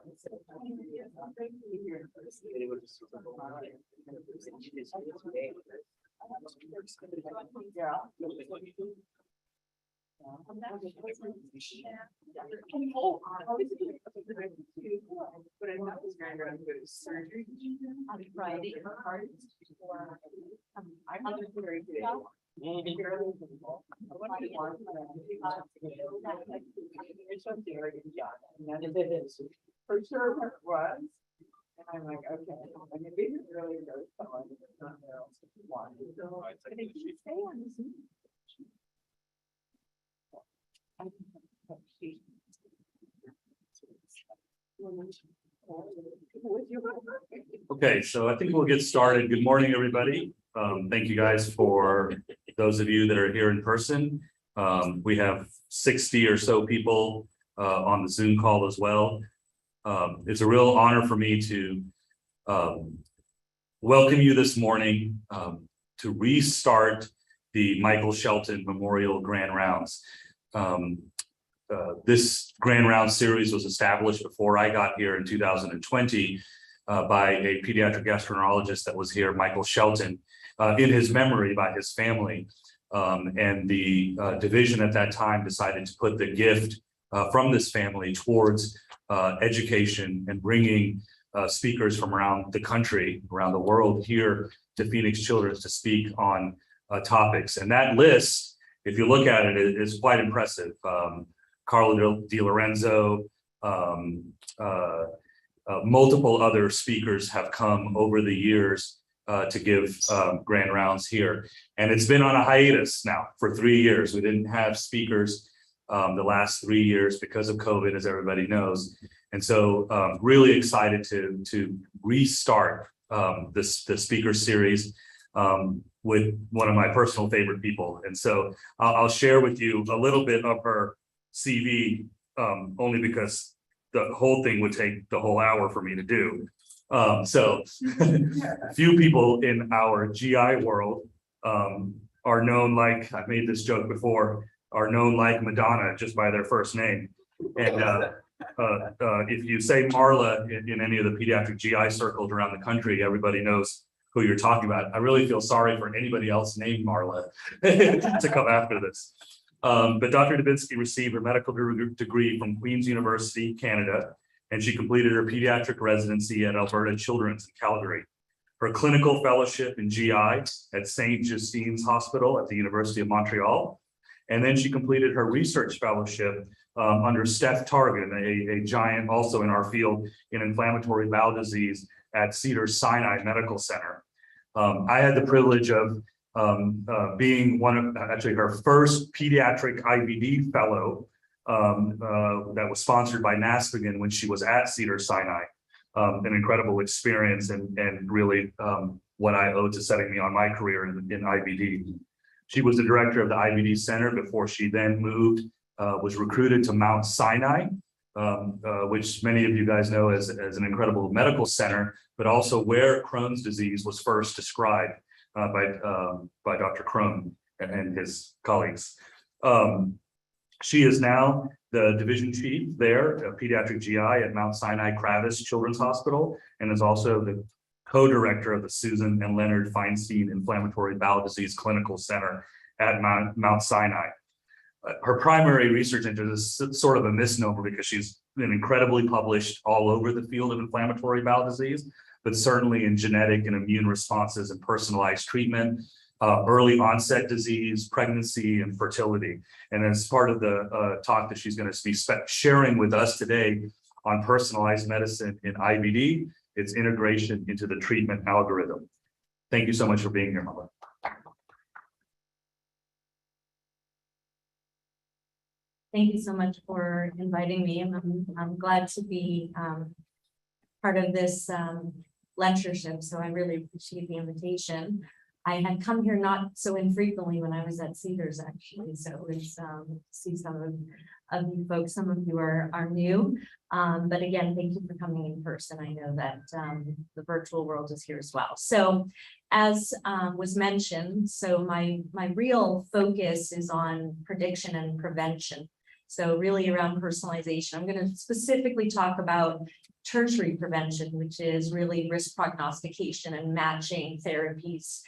But I thought was going to go to surgery on Friday. For sure it was. And I'm like, okay, I mean, we didn't really go so not there else if you want. So, but if you stay on this. Okay, so I think we'll get started. Good morning, everybody. Thank you guys for those of you that are here in person. We have 60 or so people on the Zoom call as well. It's a real honor for me to welcome you this morning to restart the Michael Shelton Memorial Grand Rounds. This Grand Round series was established before I got here in 2020 by a pediatric gastroenterologist that was here, Michael Shelton, in his memory by his family. And the division at that time decided to put the gift from this family towards education and bringing speakers from around the country, around the world here to Phoenix Children's to speak on topics. And that list, if you look at it, is quite impressive. Carlo Di Lorenzo, multiple other speakers have come over the years to give grand rounds here. And it's been on a hiatus now for 3 years. We didn't have speakers the last 3 years because of COVID, as everybody knows. And so really excited to restart the speaker series with one of my personal favorite people. And so I'll share with you a little bit of her CV, only because the whole thing would take the whole hour for me to do. So few people in our GI world are known like, I've made this joke before, are known like Madonna just by their first name. And if you say Marla in any of the pediatric GI circles around the country, everybody knows who you're talking about. I really feel sorry for anybody else named Marla to come after this. But Dr. Dubinsky received her medical degree from Queen's University, Canada, and she completed her pediatric residency at Alberta Children's in Calgary. Her clinical fellowship in GI at St. Justine's Hospital at the University of Montreal. And then she completed her research fellowship under Steph Targan, a giant also in our field in inflammatory bowel disease at Sinai Medical Center. I had the privilege of being one of actually her first pediatric IBD fellow that was sponsored by NASPGHAN when she was at Sinai. An incredible experience and really what I owe to setting me on my career in IBD. She was the director of the IBD Center before she then was recruited to Mount Sinai, which many of you guys know as an incredible medical center, but also where Crohn's disease was first described by Dr. Crohn and his colleagues. She is now the division chief there of pediatric GI at Mount Sinai Kravis Children's Hospital, and is also the co-director of the Susan and Leonard Feinstein Inflammatory Bowel Disease Clinical Center at Mount Sinai. Her primary research interest is sort of a misnomer because she's been incredibly published all over the field of inflammatory bowel disease, but certainly in genetic and immune responses and personalized treatment, early onset disease, pregnancy, and fertility. And as part of the talk that she's going to be sharing with us today on personalized medicine in IBD, its integration into the treatment algorithm. Thank you so much for being here, Marla. Thank you so much for inviting me. I'm glad to be part of this lectureship, so I really appreciate the invitation. I had come here not so infrequently when I was at Cedars, actually, so it's see some of you folks. Some of you are new, but again, thank you for coming in person. I know that the virtual world is here as well. So as was mentioned, so my real focus is on prediction and prevention. So really around personalization. I'm going to specifically talk about tertiary prevention, which is really risk prognostication and matching therapies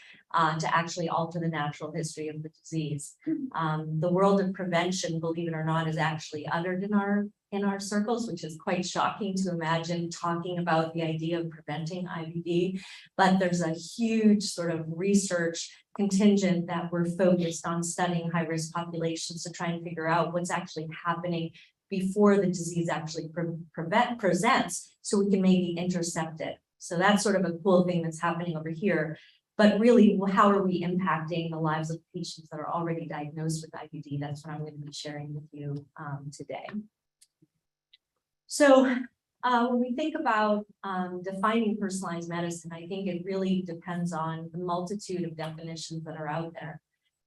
to actually alter the natural history of the disease. The world of prevention, believe it or not, is actually uttered in our circles, which is quite shocking to imagine talking about the idea of preventing IBD. But there's a huge sort of research contingent that we're focused on studying high-risk populations to try and figure out what's actually happening before the disease actually presents, so we can maybe intercept it. So that's sort of a cool thing that's happening over here. But really, how are we impacting the lives of patients that are already diagnosed with IBD? That's what I'm going to be sharing with you today. So when we think about defining personalized medicine, I think it really depends on the multitude of definitions that are out there.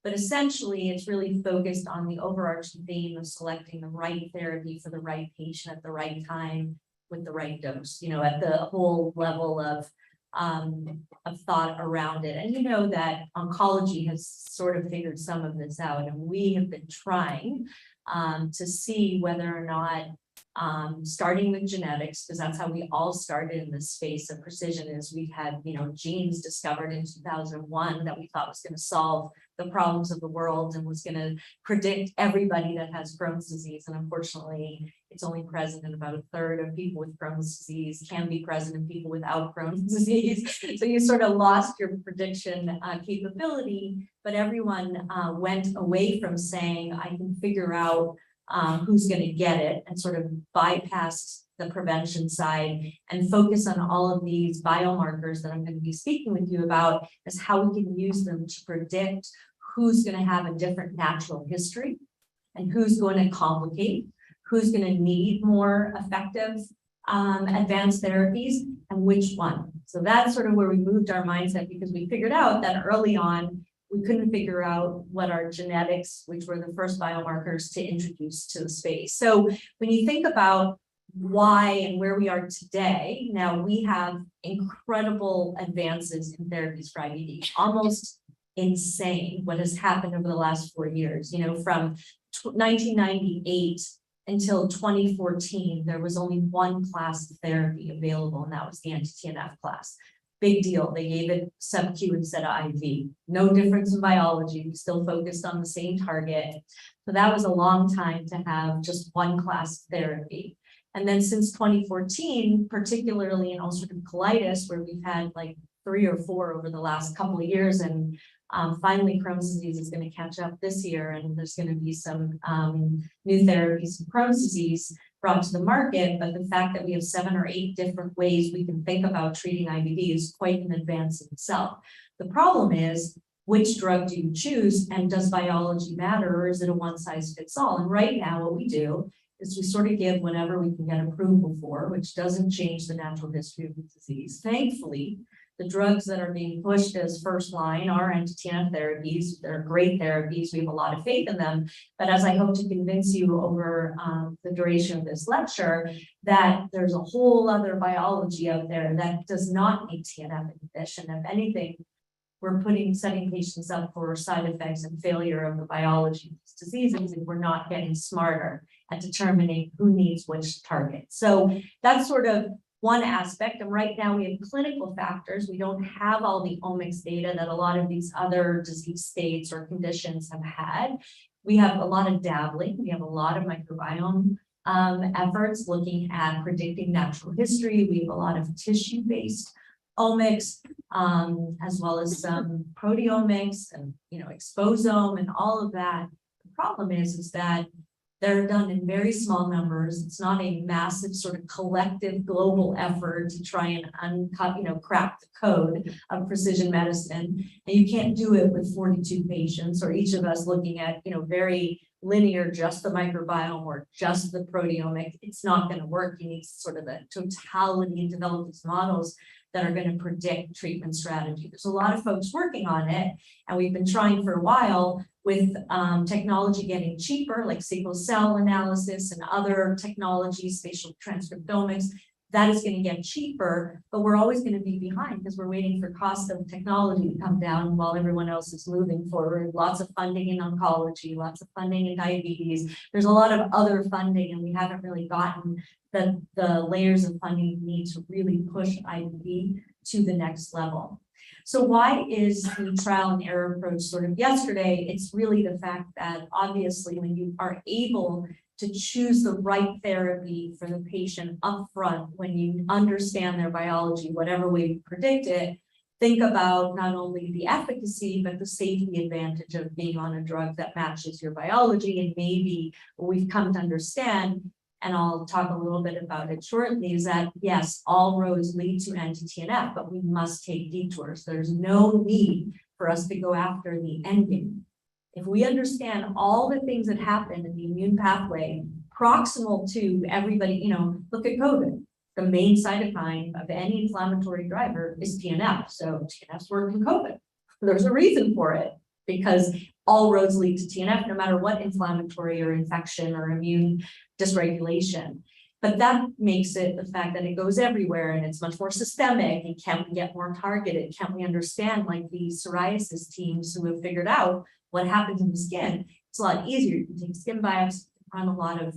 But essentially, it's really focused on the overarching theme of selecting the right therapy for the right patient at the right time with the right dose, at the whole level of thought around it. And you know that oncology has sort of figured some of this out, and we have been trying to see whether or not starting with genetics, because that's how we all started in this space of precision, is we had, genes discovered in 2001 that we thought was going to solve the problems of the world and was going to predict everybody that has Crohn's disease. And unfortunately, it's only present in about a third of people with Crohn's disease, can be present in people without Crohn's disease. So you sort of lost your prediction capability, but everyone went away from saying, I can figure out who's going to get it, and sort of bypass the prevention side and focus on all of these biomarkers that I'm going to be speaking with you about as how we can use them to predict who's going to have a different natural history and who's going to complicate, who's going to need more effective advanced therapies, and which one. So that's sort of where we moved our mindset, because we figured out that early on we couldn't figure out what our genetics, which were the first biomarkers to introduce to the space. So when you think about why and where we are today, now we have incredible advances in therapies for IBD, almost insane what has happened over the last 4 years. From 1998 until 2014, there was only one class of therapy available, and that was the anti-TNF class. Big deal. They gave it sub-Q instead of IV. No difference in biology. We still focused on the same target. So that was a long time to have just one class of therapy. And then since 2014, particularly in ulcerative colitis, where we've had like 3 or 4 over the last couple of years, and finally Crohn's disease is going to catch up this year, and there's going to be some new therapies for Crohn's disease brought to the market. But the fact that we have 7 or 8 different ways we can think about treating IBD is quite an advance in itself. The problem is, which drug do you choose, and does biology matter, or is it a one-size-fits-all? And right now what we do is we sort of give whatever we can get approval for, which doesn't change the natural history of the disease. Thankfully, the drugs that are being pushed as first line are anti-TNF therapies. They're great therapies. We have a lot of faith in them. But as I hope to convince you over the duration of this lecture, that there's a whole other biology out there that does not need TNF inhibition. If anything, we're setting patients up for side effects and failure of the biology of these diseases if we're not getting smarter at determining who needs which target. So that's sort of one aspect. And right now we have clinical factors. We don't have all the omics data that a lot of these other disease states or conditions have had. We have a lot of dabbling. We have a lot of microbiome efforts looking at predicting natural history. We have a lot of tissue-based omics, as well as some proteomics and exposome and all of that. The problem is that they're done in very small numbers. It's not a massive sort of collective global effort to try and crack the code of precision medicine. And you can't do it with 42 patients, or each of us looking at very linear, just the microbiome or just the proteomic. It's not going to work. You need sort of the totality and develop these models that are going to predict treatment strategy. There's a lot of folks working on it, and we've been trying for a while with technology getting cheaper, like single cell analysis and other technologies, spatial transcriptomics. that is going to get cheaper, but we're always going to be behind because we're waiting for cost of technology to come down while everyone else is moving forward. Lots of funding in oncology, lots of funding in diabetes. There's a lot of other funding, and we haven't really gotten the layers of funding we need to really push IBD to the next level. So why is the trial and error approach sort of yesterday? It's really the fact that obviously when you are able to choose the right therapy for the patient upfront, when you understand their biology, whatever way you predict it, think about not only the efficacy, but the safety advantage of being on a drug that matches your biology. And maybe what we've come to understand, and I'll talk a little bit about it shortly, is that yes, all roads lead to anti-TNF, but we must take detours. There's no need for us to go after the end game. If we understand all the things that happen in the immune pathway, proximal to everybody, look at COVID. The main cytokine of any inflammatory driver is TNF. So TNFs work in COVID. There's a reason for it, because all roads lead to TNF, no matter what inflammatory or infection or immune dysregulation. But that makes it the fact that it goes everywhere and it's much more systemic. And can we get more targeted? Can we understand, like the psoriasis teams who have figured out what happens in the skin? It's a lot easier. You can take skin biopsy, run a lot of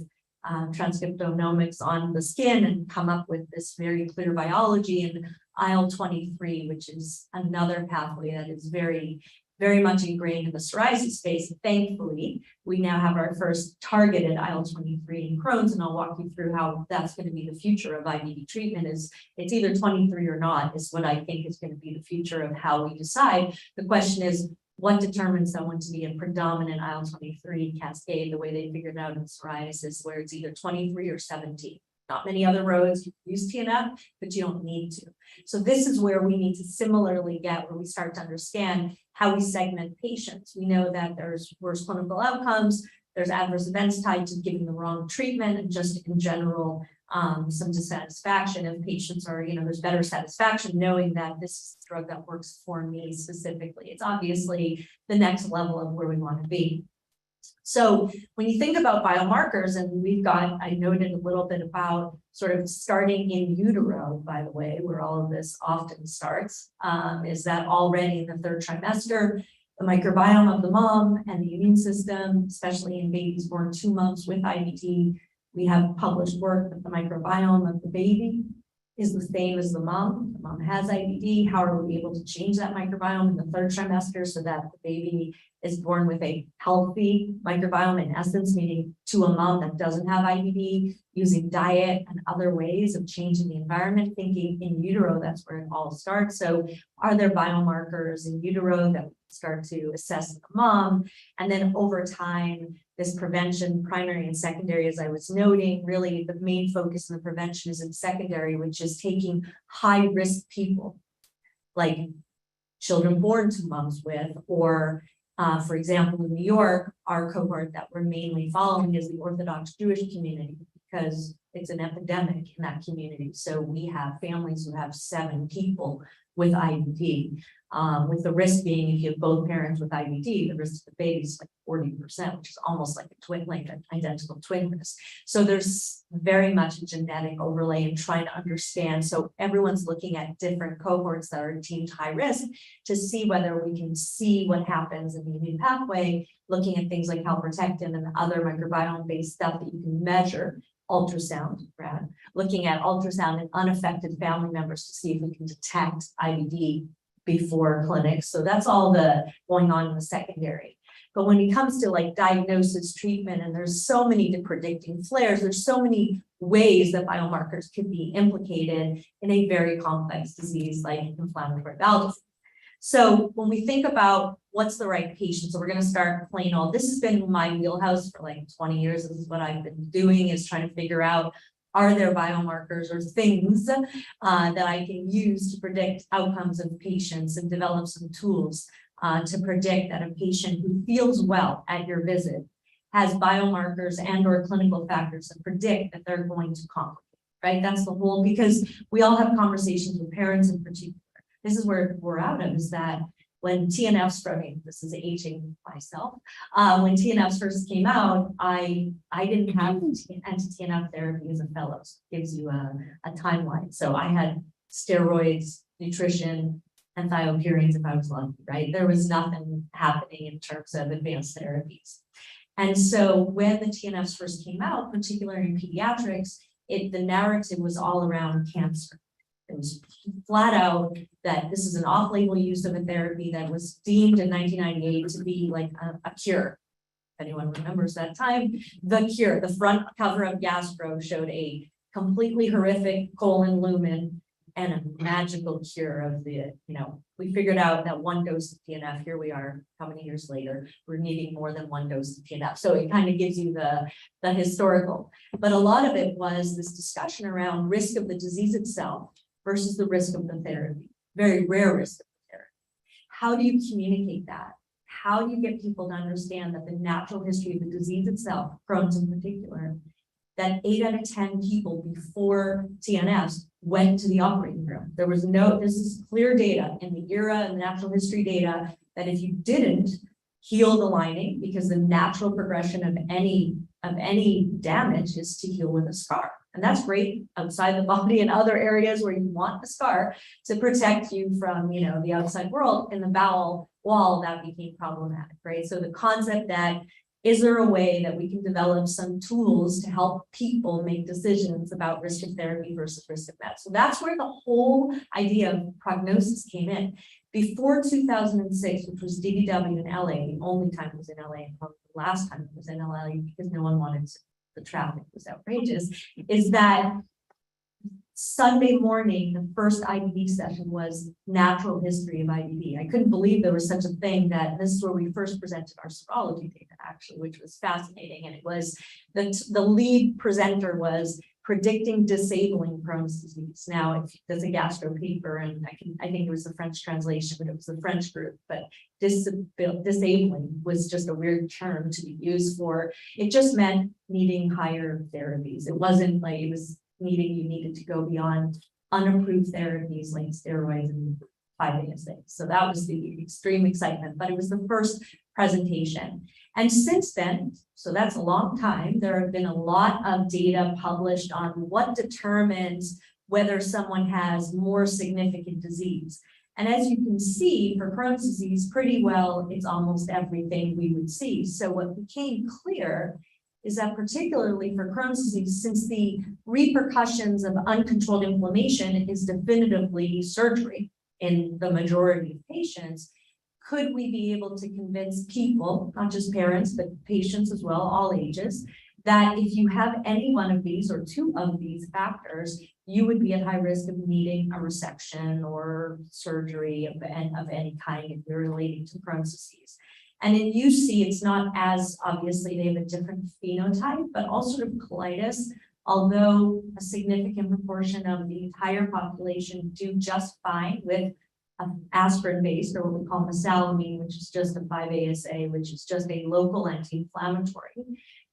transcriptomics on the skin and come up with this very clear biology. And IL-23, which is another pathway that is very, very much ingrained in the psoriasis space. Thankfully, we now have our first targeted IL-23 in Crohn's, and I'll walk you through how that's going to be the future of IBD treatment. It's either 23 or not, is what I think is going to be the future of how we decide. The question is, what determines someone to be a predominant IL-23 cascade, the way they figured out in psoriasis, where it's either 23 or 17. Not many other roads. You can use TNF, but you don't need to. So this is where we need to similarly get where we start to understand how we segment patients. We know that there's worse clinical outcomes, there's adverse events tied to giving the wrong treatment, and just in general, some dissatisfaction. If patients are, there's better satisfaction knowing that this is a drug that works for me specifically. It's obviously the next level of where we want to be. So when you think about biomarkers, and I noted a little bit about sort of starting in utero, by the way, where all of this often starts, is that already in the third trimester, the microbiome of the mom and the immune system, especially in babies born 2 months with IBD, we have published work that the microbiome of the baby is the same as the mom. The mom has IBD. How are we able to change that microbiome in the third trimester so that the baby is born with a healthy microbiome, in essence, meaning to a mom that doesn't have IBD, using diet and other ways of changing the environment, thinking in utero, that's where it all starts. So are there biomarkers in utero that we start to assess the mom? And then over time, this prevention, primary and secondary, as I was noting, really the main focus in the prevention is in secondary, which is taking high-risk people, like children born to moms with, or for example, in New York, our cohort that we're mainly following is the Orthodox Jewish community, because it's an epidemic in that community. So we have families who have 7 people with IBD, with the risk being, if you have both parents with IBD, the risk of the baby is like 40%, which is almost like a twin, like an identical twin risk. So there's very much a genetic overlay in trying to understand. So everyone's looking at different cohorts that are deemed high risk to see whether we can see what happens in the immune pathway, looking at things like calprotectin and other microbiome-based stuff that you can measure. Ultrasound, Brad, looking at ultrasound in unaffected family members to see if we can detect IBD before clinics. So that's all the going on in the secondary. But when it comes to like diagnosis, treatment, and there's so many predicting flares, there's so many ways that biomarkers could be implicated in a very complex disease like inflammatory bowel disease. So when we think about what's the right patient, so we're going to start plain old. This has been my wheelhouse for like 20 years. This is what I've been doing, is trying to figure out, are there biomarkers or things that I can use to predict outcomes of patients and develop some tools to predict that a patient who feels well at your visit has biomarkers and or clinical factors that predict that they're going to complicate, right? That's the whole, because we all have conversations with parents in particular. This is where we're out of, is that when TNFs from, this is aging myself, when TNFs first came out, I didn't have anti-TNF therapy as a fellow. So it gives you a timeline. So I had steroids, nutrition, and thiopurines if I was lucky, right? There was nothing happening in terms of advanced therapies. And so when the TNFs first came out, particularly in pediatrics, the narrative was all around cancer. It was flat out that this is an off-label use of a therapy that was deemed in 1998 to be like a cure. If anyone remembers that time, the cure, the front cover of Gastro showed a completely horrific colon lumen and a magical cure of the, we figured out that one dose of TNF, here we are, how many years later, we're needing more than one dose of TNF. So it kind of gives you the historical, but a lot of it was this discussion around risk of the disease itself versus the risk of the therapy, very rare risk of the therapy. How do you communicate that? How do you get people to understand that the natural history of the disease itself, Crohn's in particular, that 8 out of 10 people before TNFs went to the operating room. There was this is clear data in the era and the natural history data that if you didn't heal the lining, because the natural progression of any damage is to heal with a scar. And that's great outside the body and other areas where you want the scar to protect you from, the outside world. In the bowel wall, that became problematic, right? So the concept that, is there a way that we can develop some tools to help people make decisions about risk of therapy versus risk of med? So that's where the whole idea of prognosis came in. Before 2006, which was DDW in LA, the only time it was in LA, and probably the last time it was in LA because no one wanted to, the traffic was outrageous, is that Sunday morning, the first IBD session was natural history of IBD. I couldn't believe there was such a thing that this is where we first presented our serology data, actually, which was fascinating. And it was the lead presenter was predicting disabling Crohn's disease. Now, there's a gastro paper, and I think it was the French translation, but it was the French group. But disabling was just a weird term to be used for. It just meant needing higher therapies. It wasn't like it was you needed to go beyond unapproved therapies like steroids and 5-ASA. So that was the extreme excitement, but it was the first presentation. And since then, so that's a long time, there have been a lot of data published on what determines whether someone has more significant disease. And as you can see, for Crohn's disease, pretty well, it's almost everything we would see. So what became clear is that particularly for Crohn's disease, since the repercussions of uncontrolled inflammation is definitively surgery in the majority of patients, could we be able to convince people, not just parents, but patients as well, all ages, that if you have any one of these or two of these factors, you would be at high risk of needing a resection or surgery of any kind if you're relating to Crohn's disease. And in UC, it's not as obviously, they have a different phenotype, but ulcerative colitis, although a significant proportion of the entire population do just fine with aspirin-based, or what we call mesalamine, which is just a 5-ASA, which is just a local anti-inflammatory,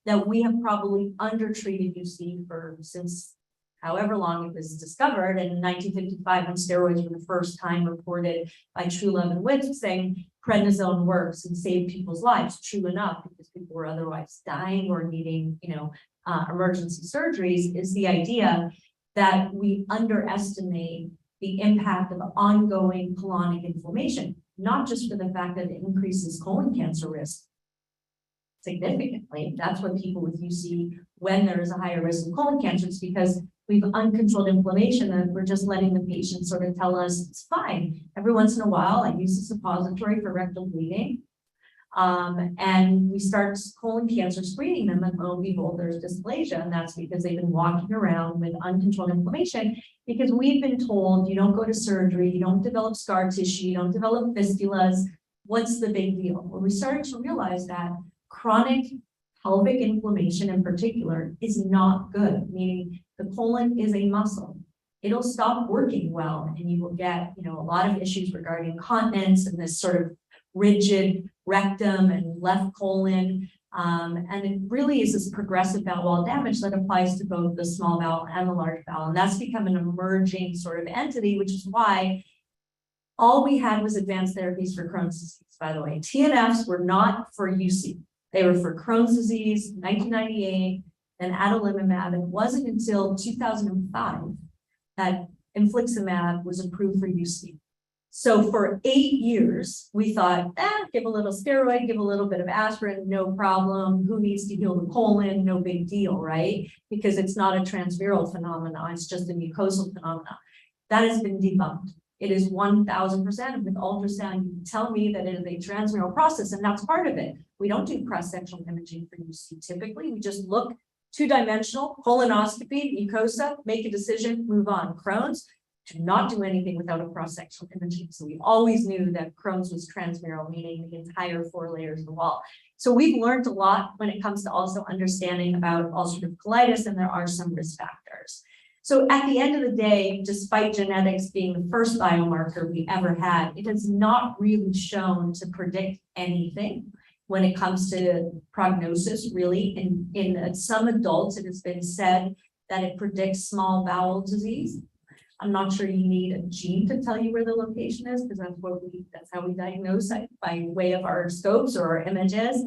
that we have probably undertreated UC since however long it was discovered. And in 1955, when steroids were the first time reported by Truelove and Witt, saying prednisone works and saved people's lives. True enough, because people were otherwise dying or needing, emergency surgeries, is the idea that we underestimate the impact of ongoing colonic inflammation, not just for the fact that it increases colon cancer risk significantly. That's what people with UC, when there is a higher risk of colon cancer, it's because we've uncontrolled inflammation and we're just letting the patient sort of tell us it's fine. Every once in a while, I use a suppository for rectal bleeding. And we start colon cancer screening them, and lo and behold, there's dysplasia. And that's because they've been walking around with uncontrolled inflammation, because we've been told you don't go to surgery, you don't develop scar tissue, you don't develop fistulas. What's the big deal? Well, we started to realize that chronic pelvic inflammation in particular is not good, meaning the colon is a muscle. It'll stop working well, and you will get, a lot of issues regarding continence and this sort of rigid rectum and left colon. And it really is this progressive bowel wall damage that applies to both the small bowel and the large bowel. And that's become an emerging sort of entity, which is why All we had was advanced therapies for Crohn's disease, by the way. TNFs were not for UC. They were for Crohn's disease, 1998, and adalimumab. It wasn't until 2005 that infliximab was approved for UC. So for 8 years, we thought, give a little steroid, give a little bit of aspirin, no problem. Who needs to heal the colon? No big deal, right? Because it's not a transviral phenomenon, it's just a mucosal phenomenon. That has been debunked. It is 1000% with ultrasound. You can tell me that it is a transmural process, and that's part of it. We don't do cross-sectional imaging for UC typically. We just look two-dimensional, colonoscopy, mucosa, make a decision, move on. Crohn's, do not do anything without a cross-sectional imaging. So we always knew that Crohn's was transmural, meaning the entire 4 layers of the wall. So we've learned a lot when it comes to also understanding about ulcerative colitis, and there are some risk factors. So at the end of the day, despite genetics being the first biomarker we ever had, it has not really shown to predict anything when it comes to prognosis, really. In some adults, it has been said that it predicts small bowel disease. I'm not sure you need a gene to tell you where the location is, because that's how we diagnose it, by way of our scopes or our images.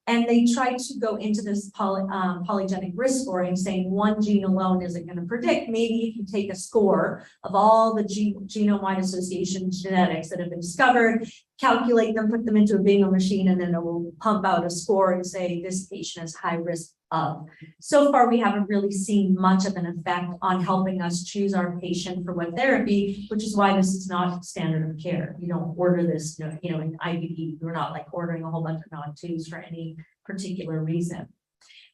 And they tried to go into this polygenic risk scoring, saying one gene alone isn't going to predict. Maybe if you take a score of all the genome-wide association genetics that have been discovered, calculate them, put them into a bingo machine, and then it will pump out a score and say this patient has high risk of. So far, we haven't really seen much of an effect on helping us choose our patient for what therapy, which is why this is not standard of care. You don't order this, in IBD. You're not like ordering a whole bunch of non-2s for any particular reason.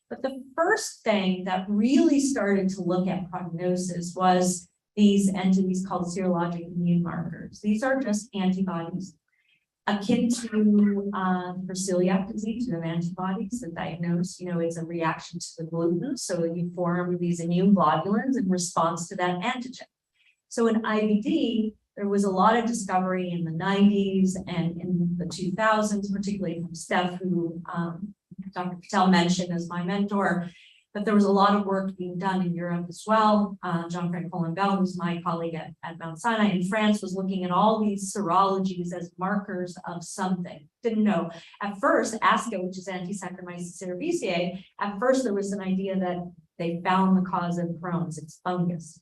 But the first thing that really started to look at prognosis was these entities called serologic immune markers. These are just antibodies akin to for celiac disease. You have antibodies that diagnose, it's a reaction to the gluten. So you form these immune globulins in response to that antigen. So in IBD, there was a lot of discovery in the 90s and in the 2000s, particularly from Steph, who Dr. Patel mentioned as my mentor. But there was a lot of work being done in Europe as well. Jean-Francois Colin-Bell, who's my colleague at Mount Sinai in France, was looking at all these serologies as markers of something. Didn't know. At first, ASCA, which is anti-Saccharomyces cerevisiae, at first there was an idea that they found the cause of Crohn's, it's fungus.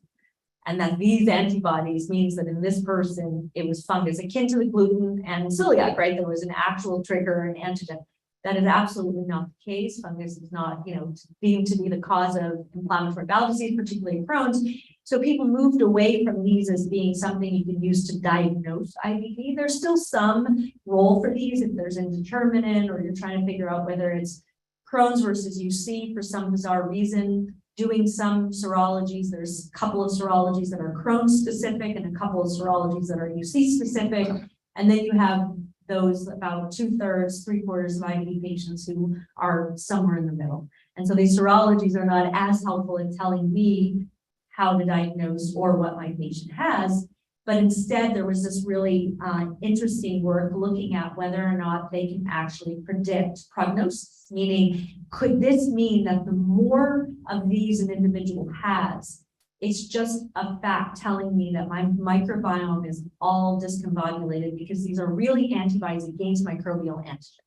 And that these antibodies means that in this person, it was fungus, akin to the gluten and celiac, right? There was an actual trigger, an antigen. That is absolutely not the case. Fungus is not, deemed to be the cause of inflammatory bowel disease, particularly Crohn's. So people moved away from these as being something you can use to diagnose IBD. There's still some role for these if there's indeterminate, or you're trying to figure out whether it's Crohn's versus UC for some bizarre reason. Doing some serologies, there's a couple of serologies that are Crohn's specific and a couple of serologies that are UC specific. And then you have those about 2/3, 3/4 of IBD patients who are somewhere in the middle. And so these serologies are not as helpful in telling me how to diagnose or what my patient has, but instead there was this really interesting work looking at whether or not they can actually predict prognosis, meaning could this mean that the more of these an individual has, it's just a fact telling me that my microbiome is all discombobulated because these are really antibodies against microbial antigens.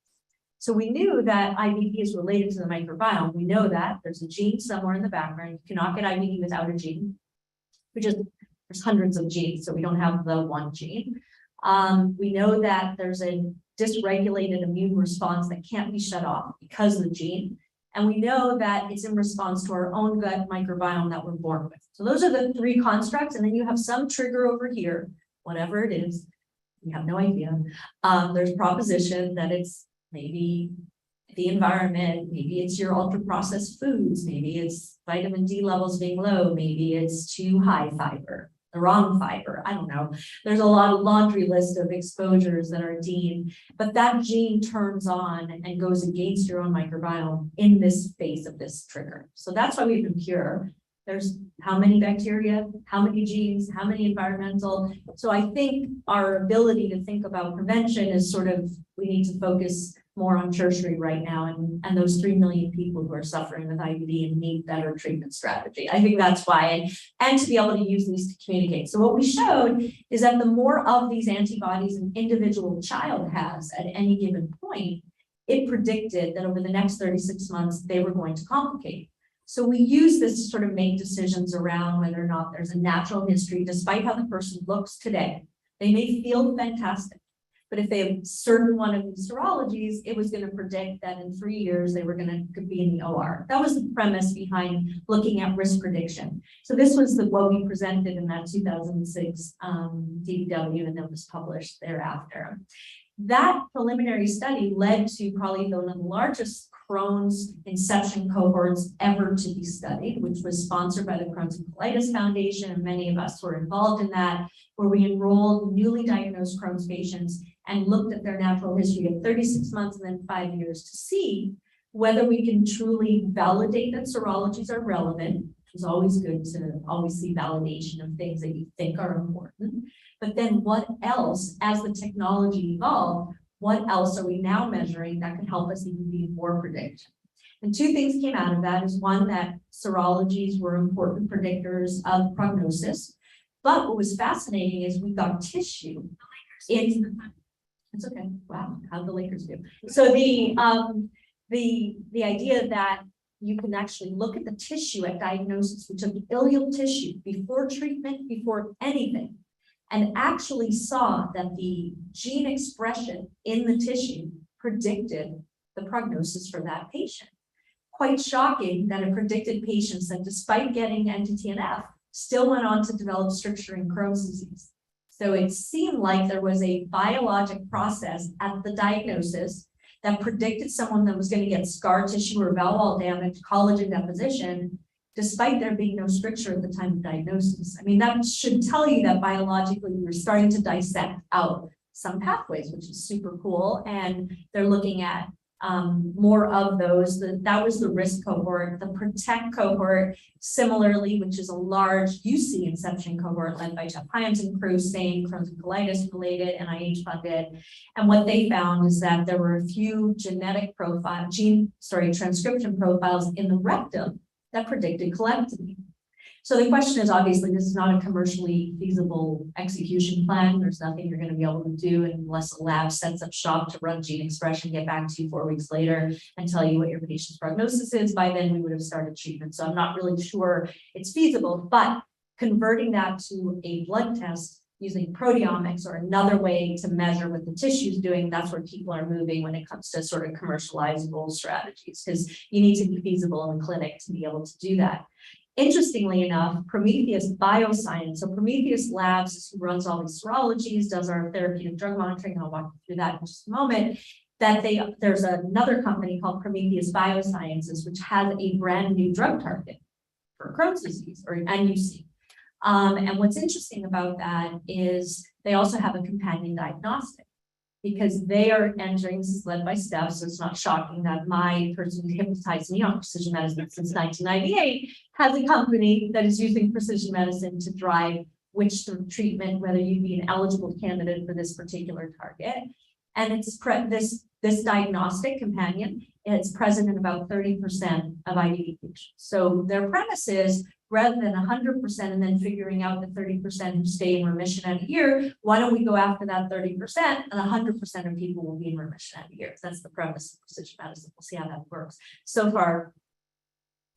So we knew that IBD is related to the microbiome. We know that there's a gene somewhere in the background. You cannot get IBD without a gene. There's hundreds of genes, so we don't have the one gene. We know that there's a dysregulated immune response that can't be shut off because of the gene. And we know that it's in response to our own gut microbiome that we're born with. So those are the 3 constructs. And then you have some trigger over here, whatever it is, we have no idea. There's proposition that it's maybe the environment, maybe it's your ultra processed foods, maybe it's vitamin D levels being low, maybe it's too high fiber, the wrong fiber, I don't know. There's a lot of laundry list of exposures that are deemed, but that gene turns on and goes against your own microbiome in this phase of this trigger. So that's why we can cure. There's how many bacteria, how many genes, how many environmental. So I think our ability to think about prevention is sort of, we need to focus more on tertiary right now, and those 3 million people who are suffering with IBD and need better treatment strategy. I think that's why, and to be able to use these to communicate. So what we showed is that the more of these antibodies an individual child has at any given point, it predicted that over the next 36 months, they were going to complicate. So we use this to sort of make decisions around whether or not there's a natural history, despite how the person looks today. They may feel fantastic, but if they have certain one of these serologies, it was going to predict that in 3 years, they were going to be in the OR. That was the premise behind looking at risk prediction. So this was what we presented in that 2006 DDW, and then was published thereafter. That preliminary study led to probably one of the largest Crohn's inception cohorts ever to be studied, which was sponsored by the Crohn's and Colitis Foundation, and many of us were involved in that, where we enrolled newly diagnosed Crohn's patients and looked at their natural history at 36 months and then 5 years to see whether we can truly validate that serologies are relevant. It's always good to always see validation of things that you think are important. But then what else, as the technology evolved, what else are we now measuring that could help us even be more predictive? And two things came out of that is one, that serologies were important predictors of prognosis. But what was fascinating is we got tissue. It's okay. Wow, how'd the Lakers do? So the idea that you can actually look at the tissue at diagnosis. We took ileal tissue before treatment, before anything, and actually saw that the gene expression in the tissue predicted the prognosis for that patient. Quite shocking that it predicted patients that despite getting anti-TNF, still went on to develop stricture and Crohn's disease. So it seemed like there was a biologic process at the diagnosis that predicted someone that was going to get scar tissue or bowel wall damage, collagen deposition, despite there being no stricture at the time of diagnosis. I mean, that should tell you that biologically we were starting to dissect out some pathways, which is super cool. And they're looking at more of those. That was the risk cohort. The protect cohort, similarly, which is a large UC inception cohort led by Jeff Hyams and crew, same Crohn's and colitis related, NIH funded. And what they found is that there were a few transcription profiles in the rectum that predicted colectomy. So the question is, obviously, this is not a commercially feasible execution plan. There's nothing you're going to be able to do unless a lab sets up shop to run gene expression, get back to you 4 weeks later and tell you what your patient's prognosis is. By then, we would have started treatment. So I'm not really sure it's feasible, but converting that to a blood test using proteomics or another way to measure what the tissue is doing, that's where people are moving when it comes to sort of commercializable strategies, because you need to be feasible in the clinic to be able to do that. Interestingly enough, Prometheus Bioscience, so Prometheus Labs, who runs all these serologies, does our therapeutic drug monitoring, and I'll walk you through that in just a moment, that there's another company called Prometheus Biosciences, which has a brand new drug target for Crohn's disease or NUC. And what's interesting about that is they also have a companion diagnostic, because they are entering, this is led by Steph, so it's not shocking that my person who hypnotized me on precision medicine since 1998 has a company that is using precision medicine to drive which treatment, whether you'd be an eligible candidate for this particular target. And it's this diagnostic companion is present in about 30% of IBD patients. So their premise is, rather than 100% and then figuring out the 30% who stay in remission at a year, why don't we go after that 30% and 100% of people will be in remission at a year? That's the premise of precision medicine. We'll see how that works. So far,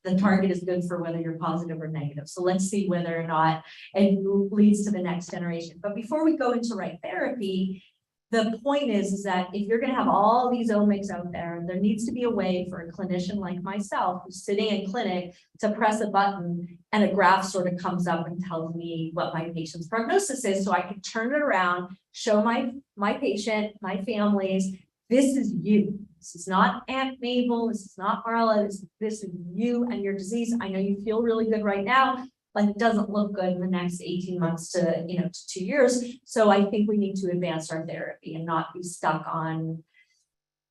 the target is good for whether you're positive or negative. So let's see whether or not it leads to the next generation. But before we go into right therapy, the point is that if you're going to have all these omics out there, there needs to be a way for a clinician like myself who's sitting in clinic to press a button and a graph sort of comes up and tells me what my patient's prognosis is, so I can turn it around, show my patient, my families, this is you. This is not Aunt Mabel. This is not Marla. This is you and your disease. I know you feel really good right now, but it doesn't look good in the next 18 months to 2 years. So I think we need to advance our therapy and not be stuck on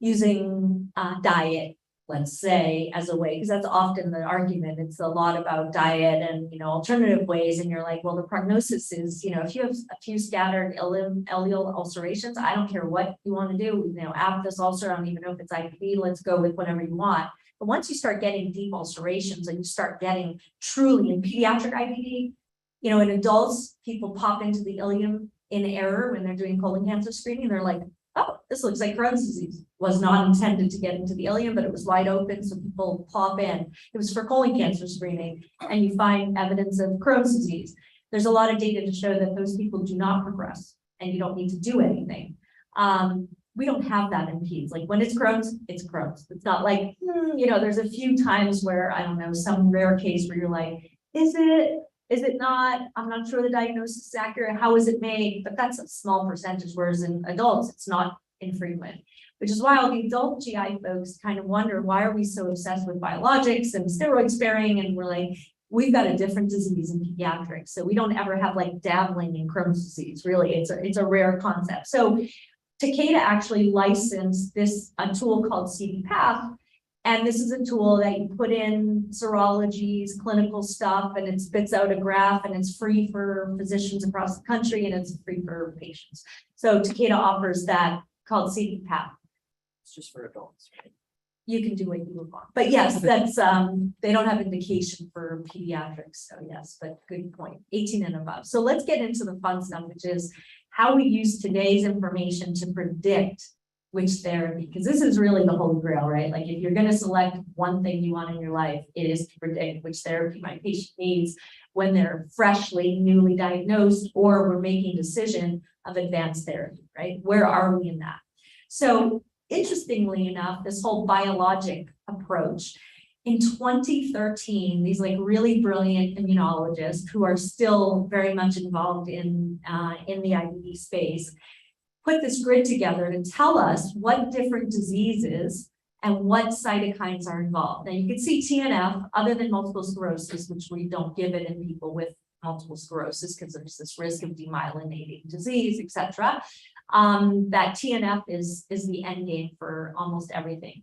using diet let's say, as a way, because that's often the argument. It's a lot about diet and, alternative ways. And you're like, well, the prognosis is, if you have a few scattered ileal ulcerations, I don't care what you want to do, aphthous ulcer, I don't even know if it's IBD, let's go with whatever you want. But once you start getting deep ulcerations and you start getting truly in pediatric IBD, in adults, people pop into the ileum in error when they're doing colon cancer screening. They're like, oh, this looks like Crohn's disease. Was not intended to get into the ileum, but it was wide open, so people pop in. It was for colon cancer screening, and you find evidence of Crohn's disease. There's a lot of data to show that those people do not progress, and you don't need to do anything. We don't have that in peds. Like when it's Crohn's, it's Crohn's. It's not like, there's a few times where, I don't know, some rare case where you're like, is it not? I'm not sure the diagnosis is accurate. How is it made? But that's a small percentage, whereas in adults, it's not infrequent, which is why all the adult GI folks kind of wonder, why are we so obsessed with biologics and steroid sparing? And we're like, we've got a different disease in pediatrics. So we don't ever have like dabbling in Crohn's disease. Really, it's a rare concept. So Takeda actually licensed a tool called CDPath. And this is a tool that you put in serologies, clinical stuff, and it spits out a graph, and it's free for physicians across the country, and it's free for patients. So Takeda offers that called CDPath. It's just for adults, right? You can do what you want. But yes, that's they don't have indication for pediatrics. So yes, but good point. 18 and above. So let's get into the fun stuff, which is how we use today's information to predict which therapy, because this is really the holy grail, right? Like if you're going to select one thing you want in your life, it is to predict which therapy my patient needs when they're freshly, newly diagnosed, or we're making a decision of advanced therapy, right? Where are we in that? So interestingly enough, this whole biologic approach, in 2013, these like really brilliant immunologists who are still very much involved in the IBD space put this grid together to tell us what different diseases and what cytokines are involved. Now you can see TNF, other than multiple sclerosis, which we don't give it in people with multiple sclerosis because there's this risk of demyelinating disease, etc. That TNF is the end game for almost everything.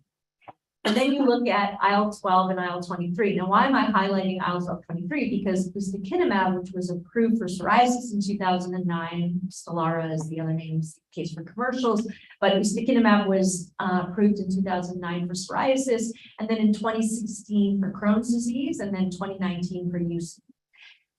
And then you look at IL-12 and IL-23. Now, why am I highlighting IL-12/23? Because ustekinumab, which was approved for psoriasis in 2009, Stelara is the other name, in case for commercials, but ustekinumab was approved in 2009 for psoriasis, and then in 2016 for Crohn's disease, and then 2019 for UC.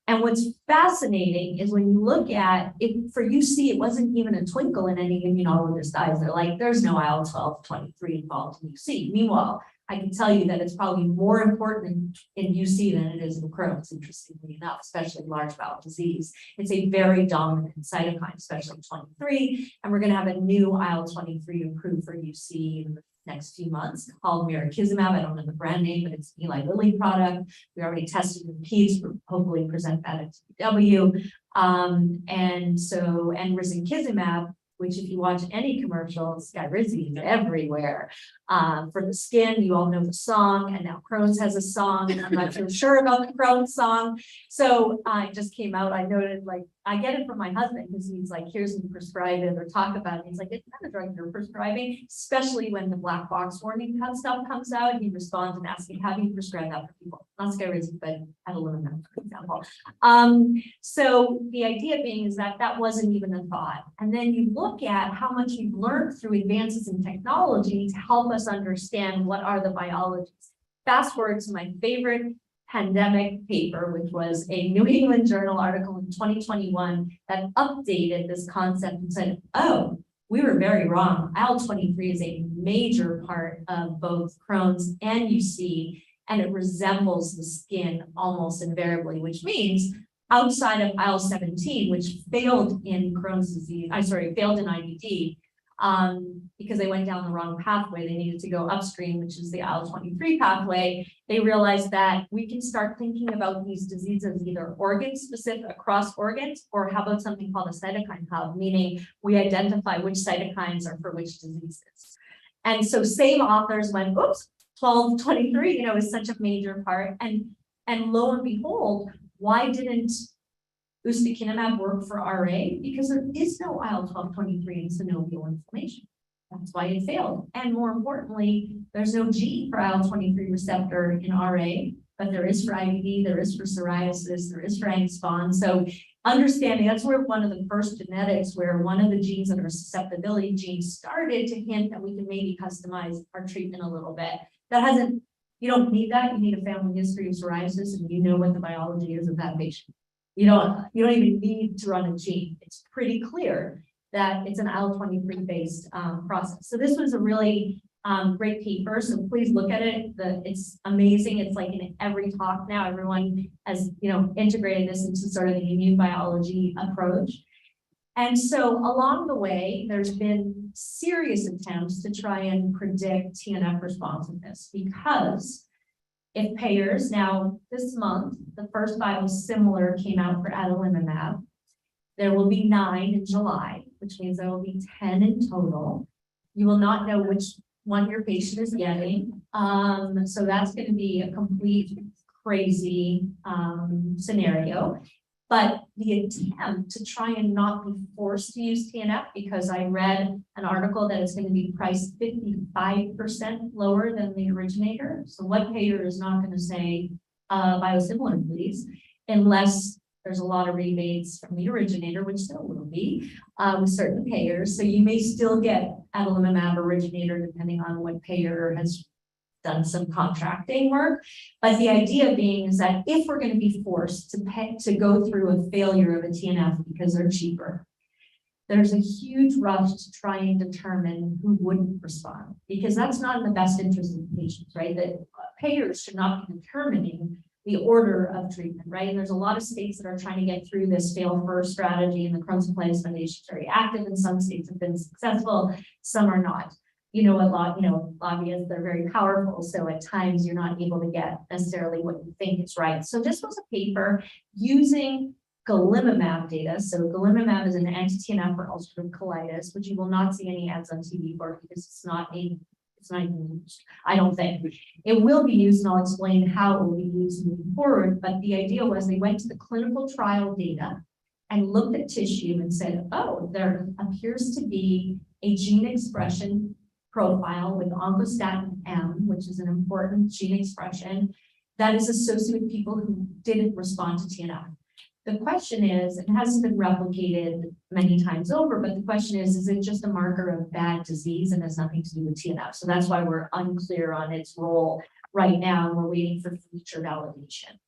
And what's fascinating is when you look at it for UC, it wasn't even a twinkle in any immunologist's eyes. They're like, there's no IL-12/23 involved in UC. Meanwhile, I can tell you that it's probably more important in UC than it is in Crohn's, interestingly enough, especially large bowel disease. It's a very dominant cytokine, especially 23. And we're going to have a new IL-23 approved for UC in the next few months called mirikizumab. I don't know the brand name, but it's Eli Lilly product. We already tested in peds. We'll hopefully present that at TW. And risankizumab, which if you watch any commercials, Skyrizi is everywhere. For the skin, you all know the song, and now Crohn's has a song, and I'm not so sure about the Crohn's song. So it just came out. I noted, like, I get it from my husband because he's like, here's me prescribe it or talk about it. He's like, it's not a drug you're prescribing, especially when the black box warning stuff comes out. He responds and asks me, have you prescribed that for people? Not Skyrizi, but adalimumab, for example. So the idea being is that that wasn't even a thought. And then you look at how much we've learned through advances in technology to help us understand what are the biologies. Fast forward to my favorite pandemic paper, which was a New England Journal article in 2021 that updated this concept and said, oh, we were very wrong. IL-23 is a major part of both Crohn's and UC, and it resembles the skin almost invariably, which means outside of IL-17, which failed in Crohn's disease, failed in IBD, because they went down the wrong pathway. They needed to go upstream, which is the IL-23 pathway. They realized that we can start thinking about these diseases either organ specific across organs, or how about something called a cytokine hub, meaning we identify which cytokines are for which diseases. And so same authors went, oops, 12/23, is such a major part. And lo and behold, why didn't ustekinumab work for RA? Because there is no IL-12/23 in synovial inflammation. That's why it failed. And more importantly, there's no gene for IL-23 receptor in RA, but there is for IBD, there is for psoriasis, there is for Feinstein. So understanding that's where one of the first genetics, where one of the genes that are susceptibility genes started to hint that we can maybe customize our treatment a little bit. That hasn't, you don't need that. You need a family history of psoriasis and you know what the biology is of that patient. You don't even need to run a gene. It's pretty clear that it's an IL-23 based process. So this was a really great paper. So please look at it. It's amazing. It's like in every talk now, everyone has, integrated this into sort of the immune biology approach. And so along the way, there's been serious attempts to try and predict TNF responsiveness, because if payers, now this month, the first biosimilar came out for adalimumab. There will be 9 in July, which means there will be 10 in total. You will not know which one your patient is getting. So that's going to be a complete crazy scenario. But the attempt to try and not be forced to use TNF, because I read an article that it's going to be priced 55% lower than the originator. So what payer is not going to say biosimilar, please, unless there's a lot of rebates from the originator, which still will be with certain payers. So you may still get adalimumab originator depending on what payer has done some contracting work. But the idea being is that if we're going to be forced to go through a failure of a TNF because they're cheaper, there's a huge rush to try and determine who wouldn't respond, because that's not in the best interest of the patients, right? That payers should not be determining the order of treatment, right? And there's a lot of states that are trying to get through this fail first strategy, and the Crohn's Compliance Foundation is very active, and some states have been successful, some are not. Lobbyists, they're very powerful. So at times you're not able to get necessarily what you think is right. So this was a paper using golimumab data. So golimumab is an anti-TNF for ulcerative colitis, which you will not see any ads on TV for, because it's not even used, I don't think. It will be used, and I'll explain how it will be used moving forward. But the idea was they went to the clinical trial data and looked at tissue and said, oh, there appears to be a gene expression profile with oncostatin M, which is an important gene expression that is associated with people who didn't respond to TNF. The question is, it hasn't been replicated many times over, but the question is it just a marker of bad disease and has nothing to do with TNF? So that's why we're unclear on its role right now, and we're waiting for future validation.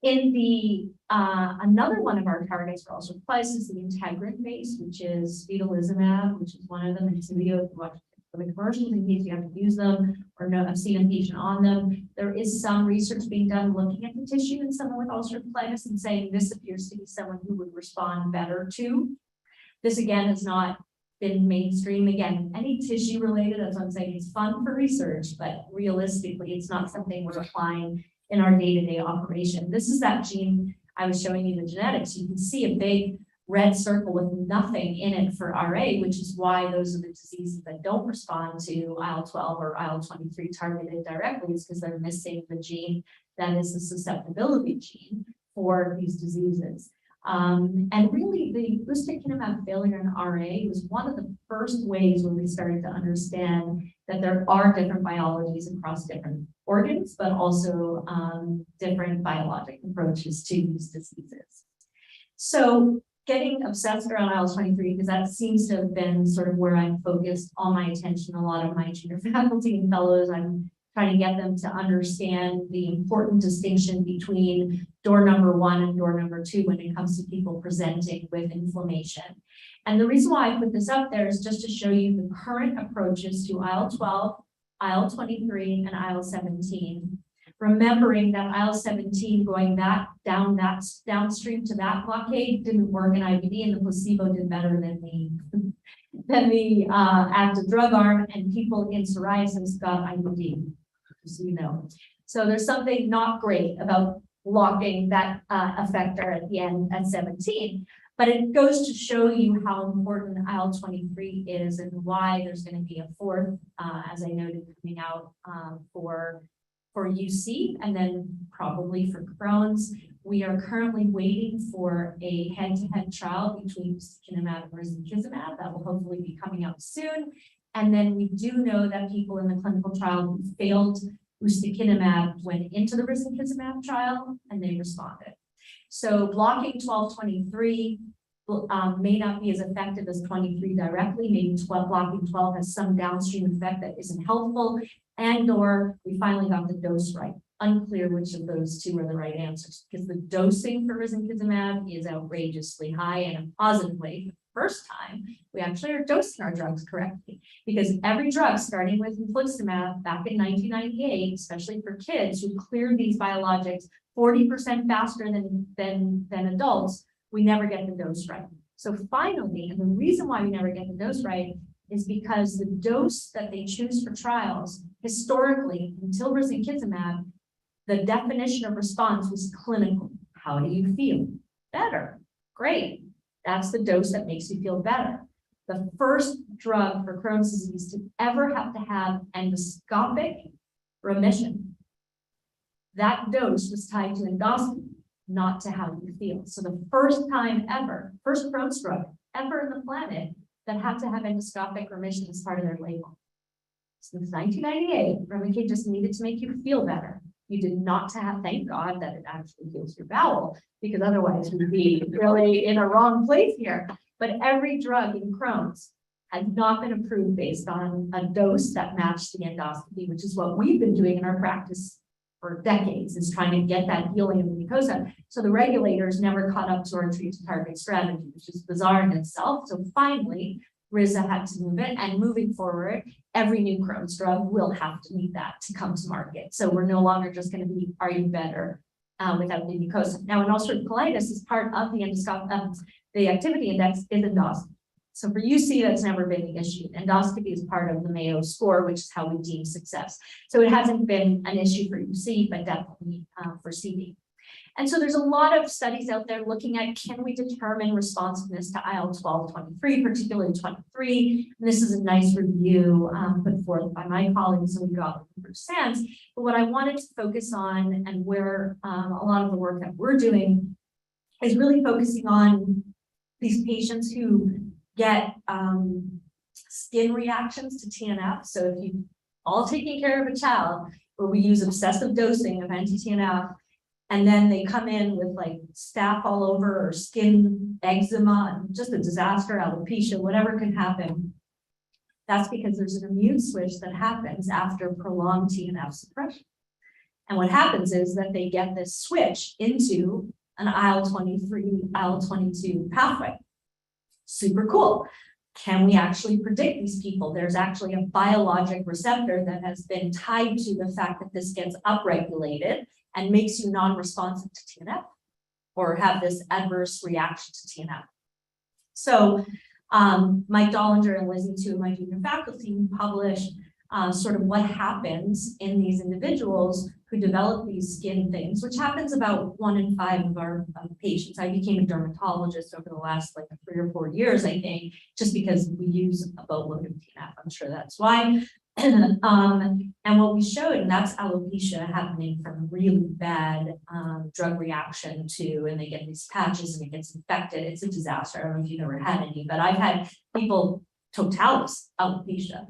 In the another one of our targets for ulcerative colitis is the integrin base, which is vedolizumab, which is one of them, and Civio, for the commercials in case you have to use them or know I've seen a patient on them. There is some research being done looking at the tissue in someone with ulcerative colitis and saying this appears to be someone who would respond better to. This again has not been mainstream. Again, any tissue related, that's what I'm saying, it's fun for research, but realistically, it's not something we're applying in our day-to-day operation. This is that gene I was showing you the genetics. You can see a big red circle with nothing in it for RA, which is why those are the diseases that don't respond to IL-12 or IL-23 targeted directly, is because they're missing the gene that is the susceptibility gene for these diseases. And really the ustekinumab failure in RA was one of the first ways where we started to understand that there are different biologies across different organs, but also different biologic approaches to these diseases. So getting obsessed around IL-23, because that seems to have been sort of where I've focused all my attention, a lot of my junior faculty and fellows. I'm trying to get them to understand the important distinction between door number 1 and door number 2 when it comes to people presenting with inflammation. And the reason why I put this up there is just to show you the current approaches to IL-12, IL-23, and IL-17. Remembering that IL-17 going downstream to that blockade didn't work in IBD, and the placebo did better than the active drug arm, and people in psoriasis got IBD, as you know. So there's something not great about blocking that effector at the end at 17, but it goes to show you how important IL-23 is and why there's going to be a fourth, as I noted, coming out for UC, and then probably for Crohn's. We are currently waiting for a head-to-head trial between ustekinumab and risankizumab that will hopefully be coming out soon. And then we do know that people in the clinical trial who failed ustekinumab went into the risankizumab trial and they responded. So blocking 1223 may not be as effective as 23 directly. Maybe blocking 12 has some downstream effect that isn't helpful, and or we finally got the dose right. Unclear which of those two are the right answers, because the dosing for risankizumab is outrageously high in a positive way. For the first time, we actually are dosing our drugs correctly, because every drug, starting with infliximab back in 1998, especially for kids who cleared these biologics 40% faster than adults, we never get the dose right. So finally, and the reason why we never get the dose right is because the dose that they choose for trials, historically, until risankizumab, the definition of response was clinical. How do you feel? Better. Great. That's the dose that makes you feel better. The first drug for Crohn's disease to ever have to have endoscopic remission. That dose was tied to endoscopy, not to how you feel. So the first time ever, first Crohn's drug ever in the planet that had to have endoscopic remission as part of their label. Since 1998, Remicade just needed to make you feel better. You did not have, thank God that it actually heals your bowel, because otherwise we'd be really in a wrong place here. But every drug in Crohn's has not been approved based on a dose that matched the endoscopy, which is what we've been doing in our practice for decades, is trying to get that healing of the mucosa. So the regulators never caught up to our treat to target strategy, which is bizarre in itself. So finally, RISA had to move it, and moving forward, every new Crohn's drug will have to meet that to come to market. So we're no longer just going to be, are you better without the mucosa? Now, in ulcerative colitis, is part of the endoscopic, the activity index is endoscopy. So for UC, that's never been the issue. Endoscopy is part of the Mayo score, which is how we deem success. So it hasn't been an issue for UC, but definitely for CD. And so there's a lot of studies out there looking at, can we determine responsiveness to IL-12/23, particularly 23. And this is a nice review put forth by my colleagues, so we got %. But what I wanted to focus on, and where a lot of the work that we're doing, is really focusing on these patients who get skin reactions to TNF. So if you all taking care of a child where we use obsessive dosing of anti-TNF, and then they come in with like staph all over or skin eczema, just a disaster, alopecia, whatever can happen. That's because there's an immune switch that happens after prolonged TNF suppression. And what happens is that they get this switch into an IL-23, IL-22 pathway. Super cool. Can we actually predict these people? There's actually a biologic receptor that has been tied to the fact that this gets upregulated and makes you non-responsive to TNF or have this adverse reaction to TNF. So Mike Dollinger and Lizzie, two of my junior faculty, published sort of what happens in these individuals who develop these skin things, which happens about 1 in 5 of our patients. I became a dermatologist over the last like 3 or 4 years, I think, just because we use a boatload of TNF. I'm sure that's why. And what we showed, and that's alopecia happening from really bad drug reaction to, and they get these patches and it gets infected. It's a disaster. I don't know if you've ever had any, but I've had people totalis alopecia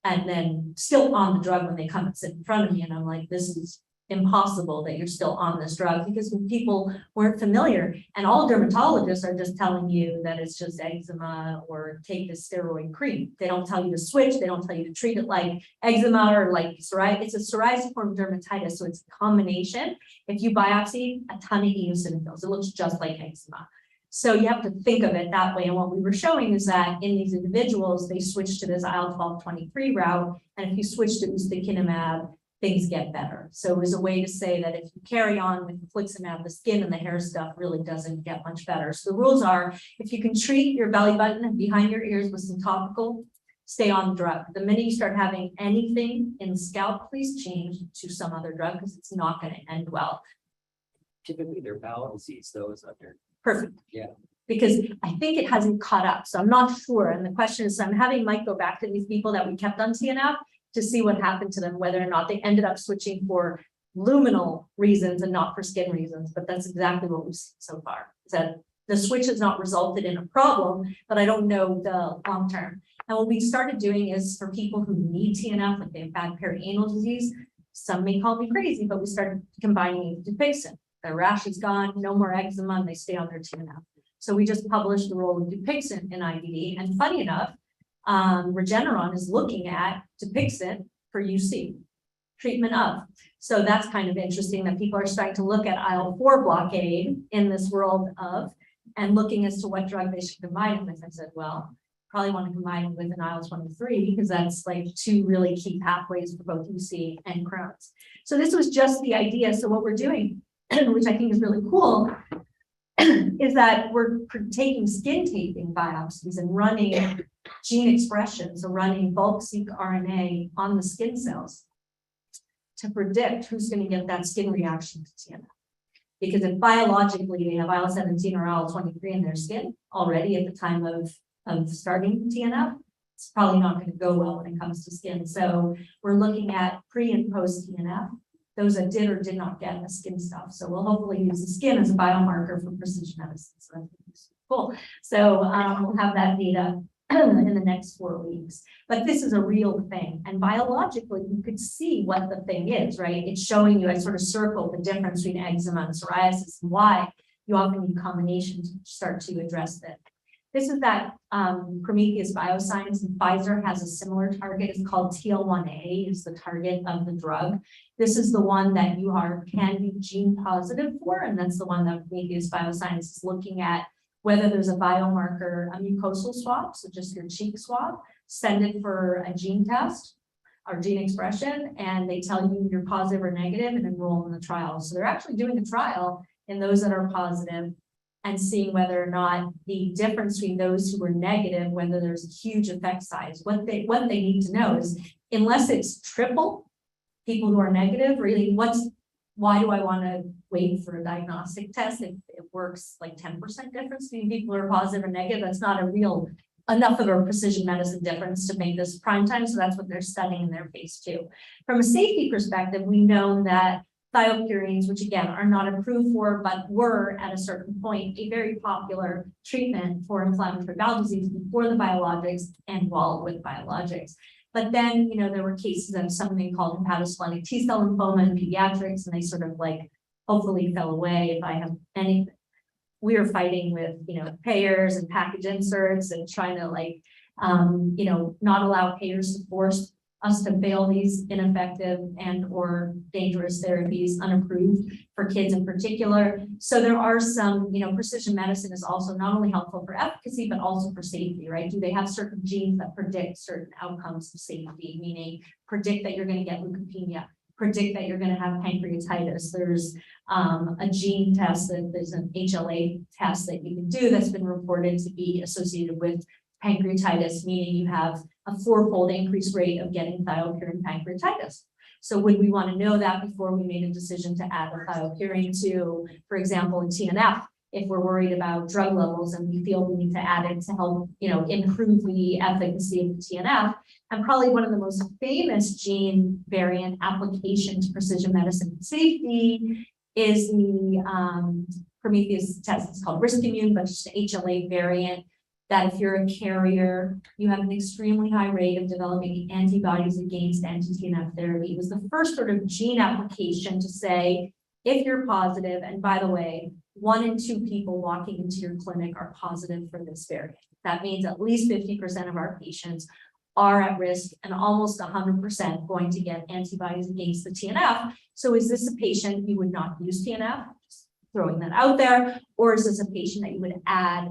and then still on the drug when they come and sit in front of me. And I'm like, this is impossible that you're still on this drug, because when people weren't familiar, and all dermatologists are just telling you that it's just eczema or take this steroid cream. They don't tell you to switch. They don't tell you to treat it like eczema or like psoriasis. It's a psoriasiform dermatitis. So it's a combination. If you biopsy a ton of eosinophils, it looks just like eczema. So you have to think of it that way. And what we were showing is that in these individuals, they switch to this IL-12/23 route. And if you switch to ustekinumab, things get better. So it was a way to say that if you carry on with infliximab, the skin and the hair stuff really doesn't get much better. So the rules are, if you can treat your belly button and behind your ears with some topical, stay on the drug. The minute you start having anything in the scalp, please change to some other drug, because it's not going to end well. Typically their bowel disease though is under. Perfect. Yeah. Because I think it hasn't caught up. So I'm not sure. And the question is, I'm having Mike go back to these people that we kept on TNF to see what happened to them, whether or not they ended up switching for luminal reasons and not for skin reasons. But that's exactly what we've seen so far, is that the switch has not resulted in a problem, but I don't know the long term. And what we started doing is for people who need TNF, like they have bad perianal disease, some may call me crazy, but we started combining it with Dupixent. Their rash is gone, no more eczema, and they stay on their TNF. So we just published the role of Dupixent in IBD. And funny enough, Regeneron is looking at Dupixent for UC, treatment of. So that's kind of interesting that people are starting to look at IL-4 blockade in this world of, and looking as to what drug they should combine it with. I said, well, probably want to combine it with an IL-23 because that's like two really key pathways for both UC and Crohn's. So this was just the idea. So what we're doing, which I think is really cool, is that we're taking skin taping biopsies and running gene expression, so running bulk-seq RNA on the skin cells to predict who's going to get that skin reaction to TNF. Because if biologically they have IL-17 or IL-23 in their skin already at the time of starting TNF, it's probably not going to go well when it comes to skin. So we're looking at pre and post TNF, those that did or did not get the skin stuff. So we'll hopefully use the skin as a biomarker for precision medicine. So that's cool. So we'll have that data in the next 4 weeks. But this is a real thing. And biologically, you could see what the thing is, right? It's showing you, I sort of circled the difference between eczema and psoriasis and why you often need combinations to start to address that. This is that Prometheus Bioscience, and Pfizer has a similar target. It's called TL1A, is the target of the drug. This is the one that you can be gene positive for, and that's the one that Prometheus Bioscience is looking at, whether there's a biomarker, a mucosal swab, so just your cheek swab, send it for a gene test or gene expression, and they tell you you're positive or negative and enroll in the trial. So they're actually doing a trial in those that are positive and seeing whether or not the difference between those who were negative, whether there's a huge effect size. What they need to know is, unless it's triple people who are negative, really, why do I want to wait for a diagnostic test if it works like 10% difference between people who are positive and negative? That's not a real enough of a precision medicine difference to make this prime time. So that's what they're studying in their phase 2. From a safety perspective, we know that thiopurines, which again are not approved for, but were at a certain point a very popular treatment for inflammatory bowel disease before the biologics and while with biologics. But then, there were cases of something called hepatosplenic T-cell lymphoma in pediatrics, and they sort of like hopefully fell away. If I have any, we are fighting with, payers and package inserts and trying to not allow payers to force us to fail these ineffective and or dangerous therapies unapproved for kids in particular. So there are some, precision medicine is also not only helpful for efficacy, but also for safety, right? Do they have certain genes that predict certain outcomes of safety, meaning predict that you're going to get leukopenia, predict that you're going to have pancreatitis. There's a gene test, there's an HLA test that you can do that's been reported to be associated with pancreatitis, meaning you have a 4-fold increased rate of getting thiopurine pancreatitis. So would we want to know that before we made a decision to add a thiopurine to, for example, in TNF, if we're worried about drug levels and we feel we need to add it to help, improve the efficacy of the TNF? And probably one of the most famous gene variant application to precision medicine safety is the Prometheus test. It's called risk immune, but just an HLA variant, that if you're a carrier, you have an extremely high rate of developing antibodies against anti-TNF therapy. It was the first sort of gene application to say, if you're positive, and by the way, 1 in 2 people walking into your clinic are positive for this variant. That means at least 50% of our patients are at risk and almost 100% going to get antibodies against the TNF. So is this a patient you would not use TNF? Just throwing that out there. Or is this a patient that you would add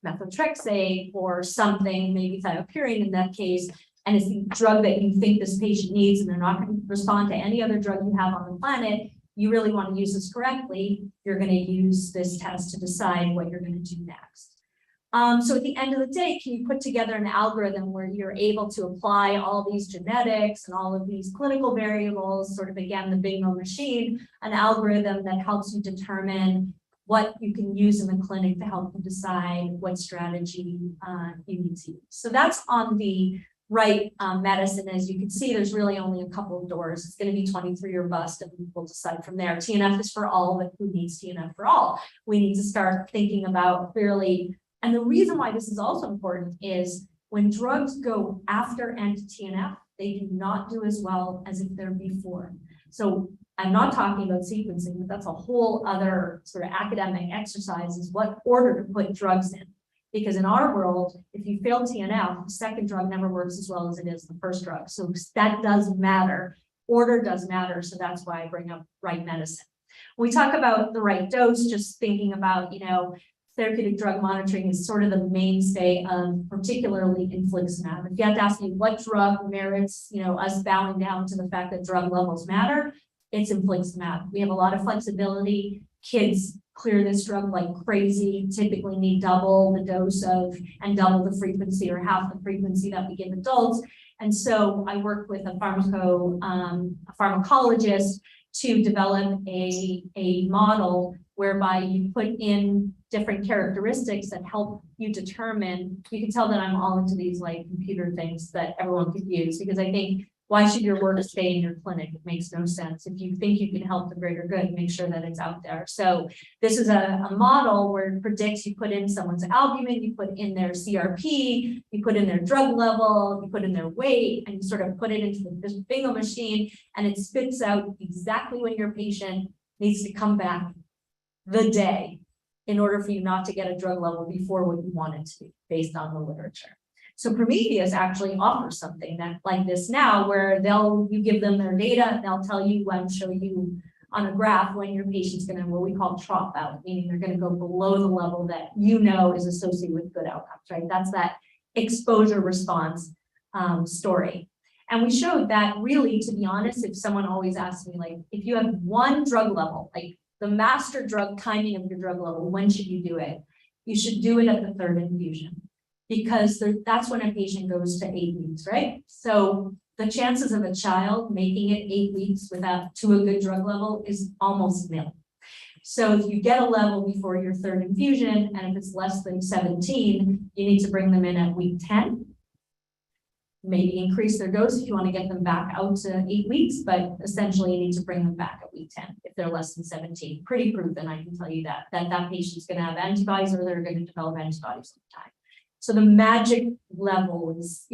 methotrexate or something, maybe thiopurine in that case, and it's the drug that you think this patient needs and they're not going to respond to any other drug you have on the planet, you really want to use this correctly, you're going to use this test to decide what you're going to do next. So at the end of the day, can you put together an algorithm where you're able to apply all these genetics and all of these clinical variables, sort of again, the bingo machine, an algorithm that helps you determine what you can use in the clinic to help you decide what strategy you need to use. So that's on the right medicine. As you can see, there's really only a couple of doors. It's going to be 23 or bust, and we'll decide from there. TNF is for all, but who needs TNF for all? We need to start thinking about clearly. And the reason why this is also important is When drugs go after anti-TNF, they do not do as well as if they're before. So I'm not talking about sequencing, but that's a whole other sort of academic exercise, is what order to put drugs in. Because in our world, if you fail TNF, the second drug never works as well as it is the first drug. So that does matter. Order does matter. So that's why I bring up right medicine. When we talk about the right dose, just thinking about, therapeutic drug monitoring is sort of the mainstay of particularly infliximab. If you have to ask me what drug merits, us bowing down to the fact that drug levels matter, it's infliximab. We have a lot of flexibility. Kids clear this drug like crazy, typically need double the dose of and double the frequency or half the frequency that we give adults. And so I worked with a pharmacologist to develop a model whereby you put in different characteristics that help you determine. You can tell that I'm all into these like computer things that everyone could use, because I think, why should your work stay in your clinic? It makes no sense. If you think you can help the greater good, make sure that it's out there. So this is a model where it predicts. You put in someone's albumin, you put in their CRP, you put in their drug level, you put in their weight, and you sort of put it into this bingo machine, and it spits out exactly when your patient needs to come back the day in order for you not to get a drug level before what you want it to be based on the literature. So Prometheus actually offers something that like this now, where you give them their data, and they'll tell you show you on a graph when your patient's going to, what we call drop out, meaning they're going to go below the level that is associated with good outcomes, right? That's that exposure response story. And we showed that really, to be honest, if someone always asks me, like, if you have one drug level, like the master drug timing of your drug level, when should you do it? You should do it at the third infusion, because that's when a patient goes to 8 weeks, right? So the chances of a child making it 8 weeks to a good drug level is almost nil. So if you get a level before your third infusion, and if it's less than 17, you need to bring them in at week 10. Maybe increase their dose if you want to get them back out to 8 weeks, but essentially you need to bring them back at week 10 if they're less than 17. Pretty proven, I can tell you that patient's going to have antibodies, or they're going to develop antibodies over time. So the magic level is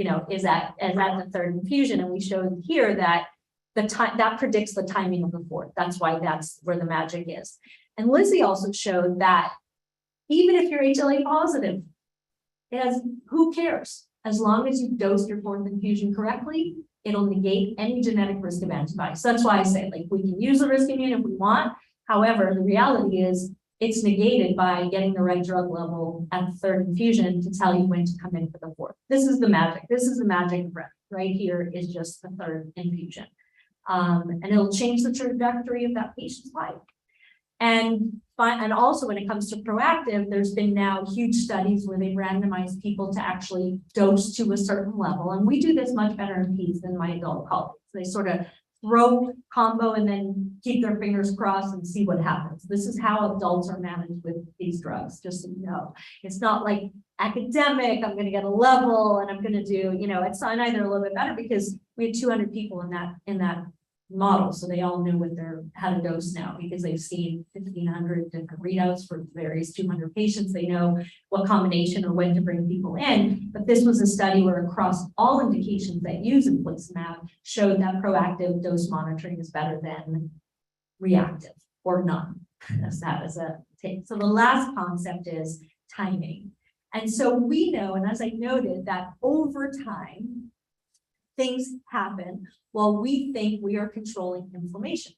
at the third infusion, and we showed here that that predicts the timing of the fourth. That's why that's where the magic is. And Lizzie also showed that even if you're HLA positive, who cares? As long as you dose your fourth infusion correctly, it'll negate any genetic risk of antibodies. So that's why I say, like, we can use the risk immune if we want. However, the reality is it's negated by getting the right drug level at the third infusion to tell you when to come in for the fourth. This is the magic. This is the magic breath. Right here is just the third infusion. And it'll change the trajectory of that patient's life. And also when it comes to proactive, there's been now huge studies where they randomize people to actually dose to a certain level. And we do this much better in peds than my adult colleagues. They sort of throw combo and then keep their fingers crossed and see what happens. This is how adults are managed with these drugs, just so you know. It's not like academic, I'm going to get a level and I'm going to do, at Sinai they're a little bit better because we had 200 people in that model. So they all knew how to dose now, because they've seen 1,500 different readouts for various 200 patients. They know what combination or when to bring people in. But this was a study where across all indications that use infliximab showed that proactive dose monitoring is better than reactive or none. That's that as a take. So the last concept is timing. And so we know, and as I noted, that over time, things happen while we think we are controlling inflammation.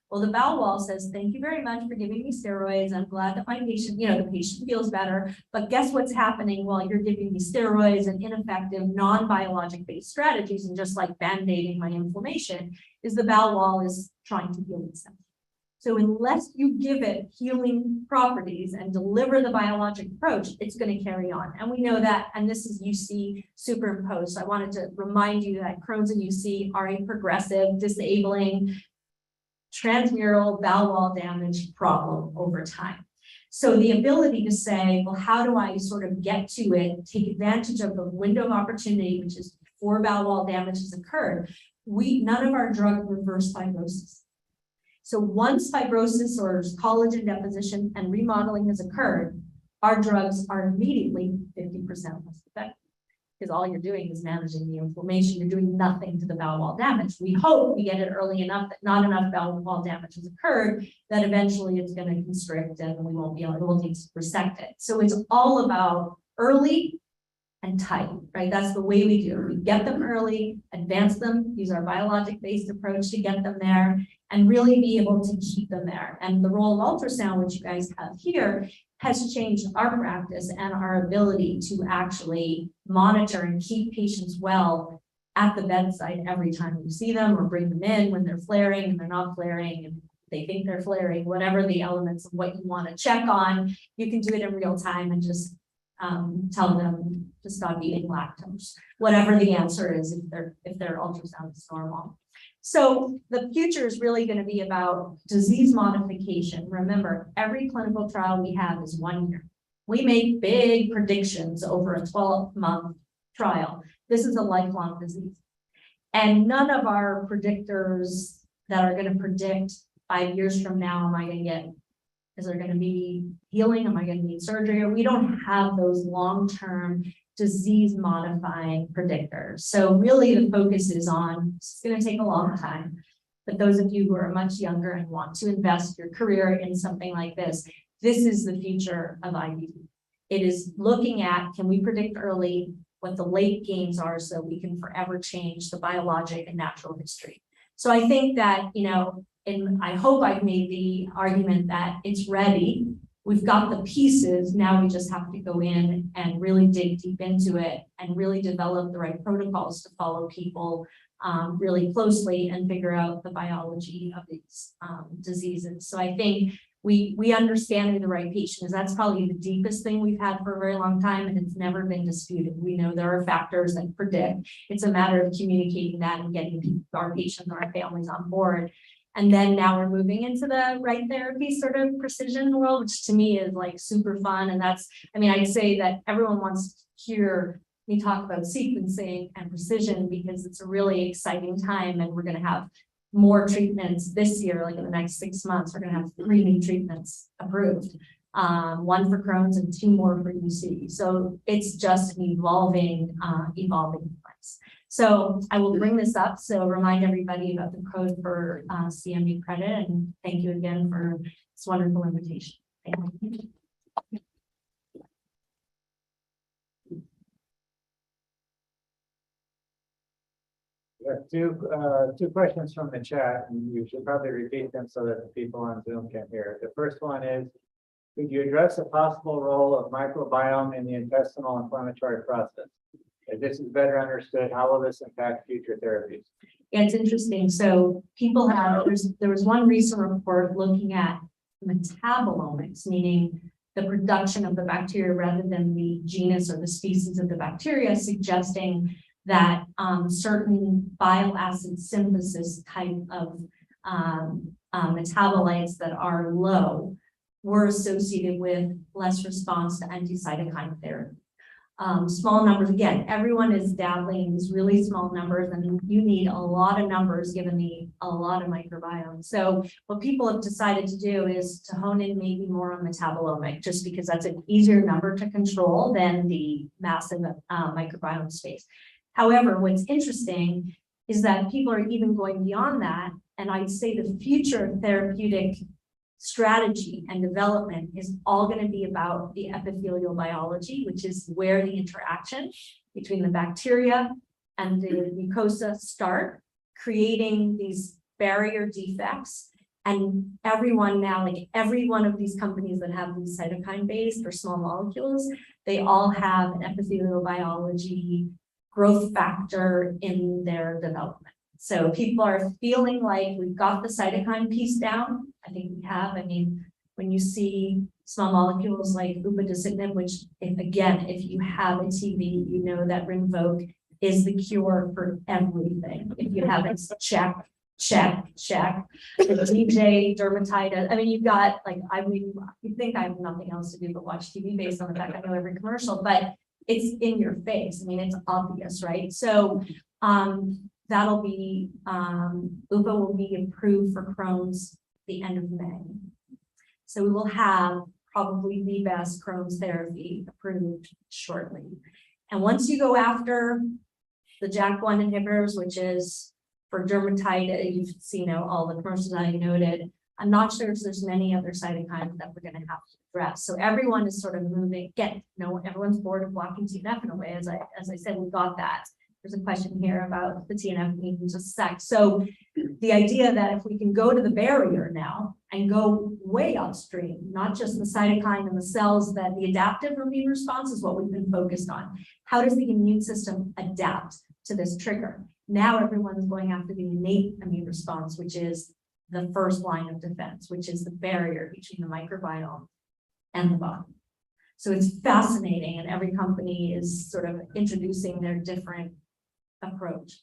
Well, the bowel wall says, thank you very much for giving me steroids. I'm glad that my patient, the patient feels better. But guess what's happening while you're giving me steroids and ineffective non-biologic based strategies and just like band-aiding my inflammation is the bowel wall is trying to heal itself. So unless you give it healing properties and deliver the biologic approach, it's going to carry on. And we know that, and this is UC superimposed. So I wanted to remind you that Crohn's and UC are a progressive, disabling, transmural bowel wall damage problem over time. So the ability to say, well, how do I sort of get to it, take advantage of the window of opportunity, which is before bowel wall damage has occurred, none of our drugs reverse fibrosis. So once fibrosis or collagen deposition and remodeling has occurred, our drugs are immediately 50% less effective. because all you're doing is managing the inflammation. You're doing nothing to the bowel wall damage. We hope we get it early enough that not enough bowel wall damage has occurred, that eventually it's going to constrict and we won't be able, we'll need to resect it. So it's all about early and tight, right? That's the way we do it. We get them early, advance them, use our biologic-based approach to get them there, and really be able to keep them there. And the role of ultrasound, which you guys have here, has changed our practice and our ability to actually monitor and keep patients well at the bedside every time we see them or bring them in when they're flaring and they're not flaring and they think they're flaring, whatever the elements of what you want to check on. You can do it in real time and just tell them to stop eating lactose, whatever the answer is if their ultrasound is normal. So the future is really going to be about disease modification. Remember, every clinical trial we have is 1 year. We make big predictions over a 12-month trial. This is a lifelong disease. And none of our predictors that are going to predict 5 years from now, am I going to get, is there going to be healing? Am I going to need surgery? We don't have those long-term disease modifying predictors. So really the focus is on, it's going to take a long time, but those of you who are much younger and want to invest your career in something like this is the future of IBD. It is looking at, can we predict early what the late gains are so we can forever change the biologic and natural history. So I think that, you know, and I hope I've made the argument that it's ready. We've got the pieces. Now we just have to go in and really dig deep into it and really develop the right protocols to follow people really closely and figure out the biology of these diseases. So I think we understand who the right patient is. That's probably the deepest thing we've had for a very long time, and it's never been disputed. We know there are factors that predict. It's a matter of communicating that and getting our patients or our families on board. And then now we're moving into the right therapy sort of precision world, which to me is like super fun. And that's, I mean, I'd say that everyone wants to hear me talk about sequencing and precision because it's a really exciting time. And we're going to have more treatments this year, like in the next 6 months, we're going to have 3 new treatments approved. 1 for Crohn's and 2 more for UC. So it's just an evolving place. So I will bring this up. So remind everybody about the code for CME credit. And thank you again for this wonderful invitation. Thank you. We have two questions from the chat, and you should probably repeat them so that the people on Zoom can hear. The first one is, could you address the possible role of microbiome in the intestinal inflammatory process? If this is better understood, how will this impact future therapies? Yeah, it's interesting. So people have, there was one recent report looking at metabolomics, meaning the production of the bacteria rather than the genus or the species of the bacteria, suggesting that certain bile acid synthesis type of metabolites that are low were associated with less response to anti-cytokine therapy. Small numbers, again, everyone is dabbling in these really small numbers, and you need a lot of numbers given a lot of microbiome. So what people have decided to do is to hone in maybe more on metabolomic, just because that's an easier number to control than the massive microbiome space. However, what's interesting is that people are even going beyond that, and I'd say the future therapeutic strategy and development is all going to be about the epithelial biology, which is where the interaction between the bacteria and the mucosa start, creating these barrier defects. And everyone now, like every one of these companies that have these cytokine-based or small molecules, they all have an epithelial biology growth factor in their development. So people are feeling like we've got the cytokine piece down. I think we have. I mean, when you see small molecules like upadacitinib, which if you have a TB, you know that Rinvoq is the cure for everything. If you haven't, check. The DJ dermatitis. I mean, you've got like, I mean, you think I have nothing else to do but watch TV based on the fact I know every commercial, but it's in your face. I mean, it's obvious, right? So that'll be, UPA will be approved for Crohn's the end of May. So we will have probably the best Crohn's therapy approved shortly. And once you go after the JAK1 inhibitors, which is for dermatitis, you've seen all the commercials I noted. I'm not sure if there's many other cytokines that we're going to have to address. So everyone is sort of moving. Again, everyone's bored of blocking TNF in a way. As I said, we got that. There's a question here about the TNF being just a sec. So the idea that if we can go to the barrier now and go way upstream, not just the cytokine and the cells, that the adaptive immune response is what we've been focused on. How does the immune system adapt to this trigger? Now everyone's going after the innate immune response, which is the first line of defense, which is the barrier between the microbiome and the body. So it's fascinating, and every company is sort of introducing their different approach.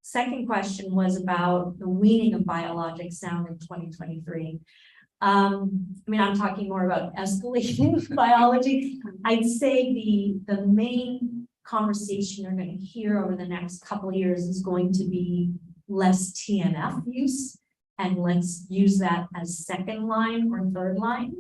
Second question was about the weaning of biologics sound in 2023. I mean, I'm talking more about escalating biology. I'd say the main conversation you're going to hear over the next couple of years is going to be less TNF use, and let's use that as second line or third line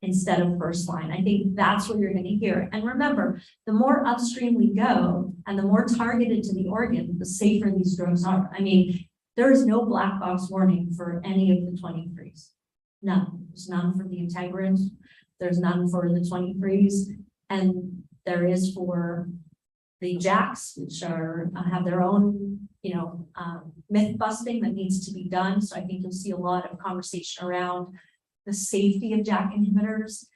instead of first line. I think that's what you're going to hear. And remember, the more upstream we go and the more targeted to the organ, the safer these drugs are. I mean, there is no black box warning for any of the 23s. None. There's none for the integrins. There's none for the 23s. And there is for the JAKs, which are have their own, myth busting that needs to be done. So I think you'll see a lot of conversation around the safety of JAK inhibitors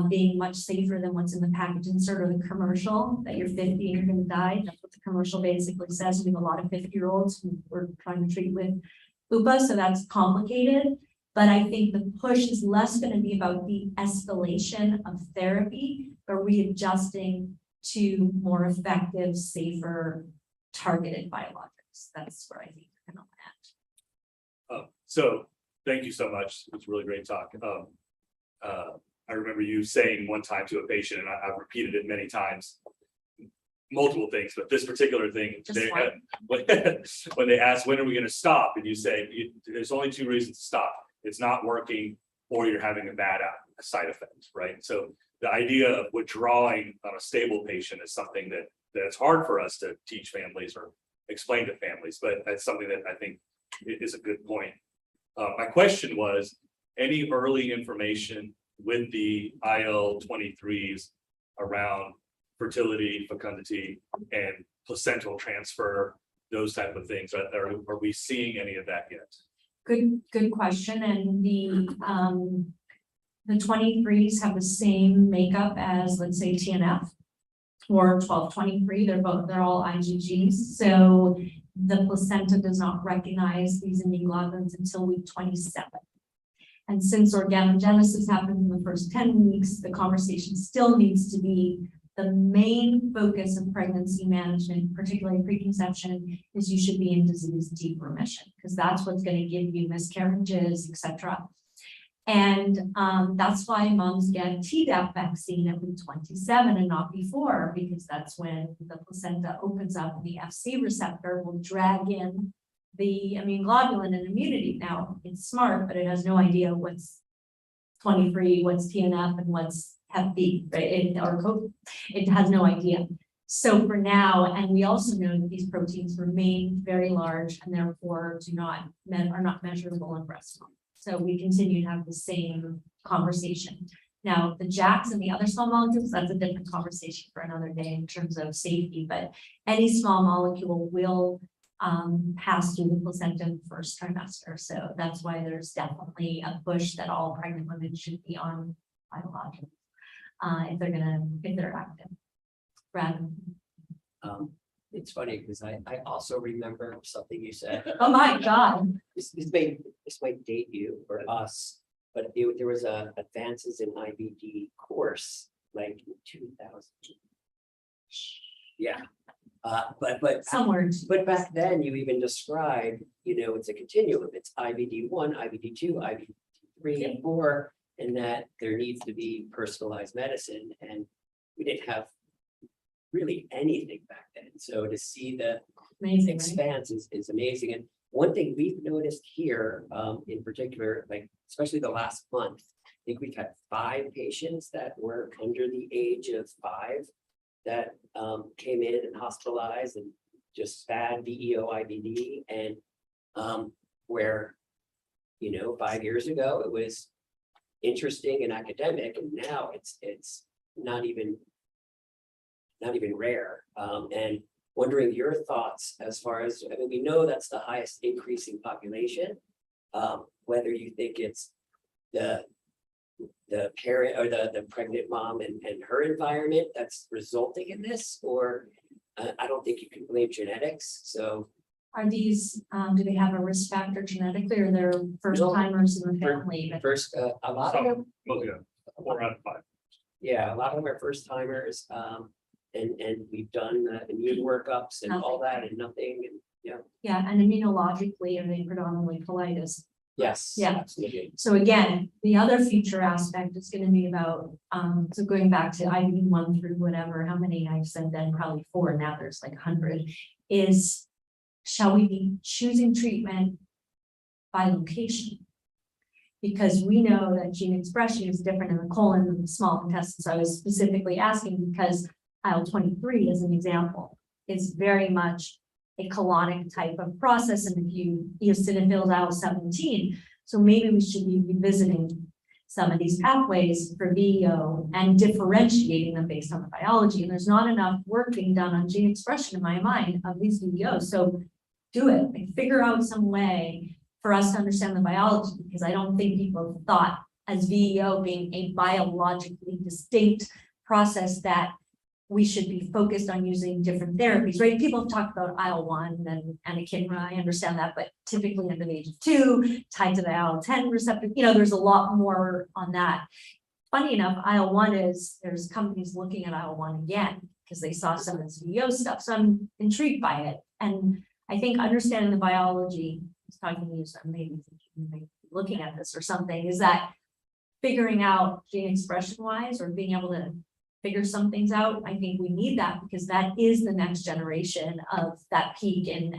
being much safer than what's in the package insert or the commercial, that you're 50 and you're going to die. That's what the commercial basically says. We have a lot of 50-year-olds who we're trying to treat with lupus, so that's complicated. But I think the push is less going to be about the escalation of therapy, but readjusting to more effective, safer, targeted biologics. That's where I think we're going to land. So thank you so much. It was a really great talk. I remember you saying one time to a patient, and I've repeated it many times, multiple things, but this particular thing, when they ask, when are we going to stop? And you say, there's only two reasons to stop. It's not working, or you're having a bad side effect, right? So the idea of withdrawing on a stable patient is something that it's hard for us to teach families or explain to families, but that's something that I think is a good point. My question was, any early information with the IL-23s around fertility, fecundity, and placental transfer, those type of things? Are we seeing any of that yet? Good question. And the 23s have the same makeup as, let's say, TNF or 1223. They're all IgGs. So the placenta does not recognize these immunoglobulins until week 27. And since organogenesis happens in the first 10 weeks, the conversation still needs to be the main focus of pregnancy management, particularly preconception, is you should be in disease deep remission, because that's what's going to give you miscarriages, etc. And that's why moms get Tdap vaccine at week 27 and not before, because that's when the placenta opens up and the FC receptor will drag in the immune globulin and immunity. Now, it's smart, but it has no idea what's 23, what's TNF, and what's Hep B, right? It has no idea. So for now, and we also know that these proteins remain very large and therefore are not measurable in breast milk. So we continue to have the same conversation. Now, the JAKs and the other small molecules, that's a different conversation for another day in terms of safety, but any small molecule will pass through the placenta in the first trimester. So that's why there's definitely a push that all pregnant women should be on biologics if they're active. Brad. It's funny because I also remember something you said. Oh my God. This might date you or us, but there was a advances in IBD course like in 2000. Yeah. But back then you even described, it's a continuum. It's IBD 1, IBD 2, IBD 3, and 4, and that there needs to be personalized medicine. And we didn't have really anything back then. So to see the Amazing, expanse is amazing. And one thing we've noticed here in particular, like especially the last month, I think we've had 5 patients that were under the age of 5 that came in and hospitalized and just bad VEO IBD, and where, 5 years ago it was interesting and academic, and now it's not even rare. And wondering your thoughts as far as, I mean, we know that's the highest increasing population. Whether you think it's the parent or the pregnant mom and her environment that's resulting in this, or I don't think you can blame genetics. So Are these, do they have a risk factor genetically, or they're first timers in the family? first, a lot of them, Oh, yeah, 4 out of 5. yeah, a lot of them are first timers. And we've done immune workups and all that and nothing, and Yeah, and immunologically, are they predominantly colitis? yes. Yeah. Absolutely. So again, the other future aspect is gonna be about, so going back to IBD 1 through whatever, how many I've said then, probably 4, now there's like 100, is shall we be choosing treatment by location? Because we know that gene expression is different in the colon than the small intestine. So I was specifically asking because IL-23, as an example, is very much a colonic type of process, and if you eosinophils IL-17, so maybe we should be revisiting some of these pathways for VEO and differentiating them based on the biology. And there's not enough work being done on gene expression in my mind of these VEOs. So do it, like, figure out some way for us to understand the biology, because I don't think people thought as VEO being a biologically distinct process that we should be focused on using different therapies, right? People have talked about IL-1 and anakinra, I understand that, but typically under the age of 2, tied to the IL-10 receptor, there's a lot more on that. Funny enough, IL-1 there's companies looking at IL-1 again, because they saw some of this VEO stuff, so I'm intrigued by it. And I think understanding the biology, I was talking to you, so maybe looking at this or something, is that figuring out gene expression wise, or being able to figure some things out. I think we need that, because that is the next generation of that peak. And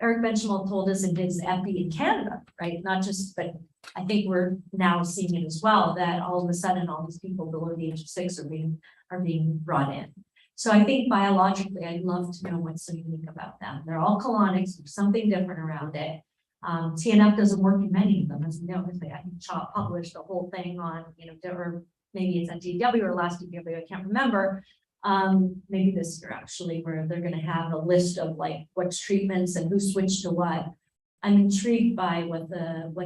Eric Benchimol told us in his epi in Canada, right? Not just, but I think we're now seeing it as well, that all of a sudden all these people below the age of 6 are being brought in. So I think biologically, I'd love to know what's so unique about them. They're all colonics, there's something different around it. TNF doesn't work in many of them, as we know, because I think CHOP published the whole thing on, or maybe it's at DW or last DW, I can't remember. Maybe this year actually, where they're going to have a list of like what's treatments and who switched to what. I'm intrigued by what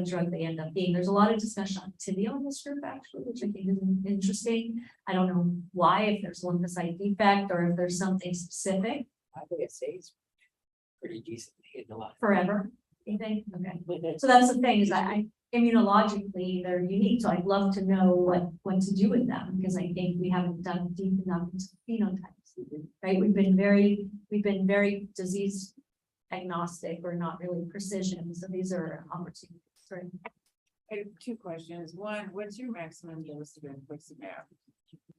drug they end up being. There's a lot of discussion on tibio in this group actually, which I think is interesting. I don't know why, if there's lymphocyte defect or if there's something specific. I think it stays pretty decently in a lot. Forever, you think? Okay. So that's the thing, is I immunologically they're unique. So I'd love to know what to do with them, because I think we haven't done deep enough into phenotypes. Right? We've been very disease agnostic, or not really precision. So these are opportunities. Right? I have 2 questions. One, what's your maximum dose of infliximab?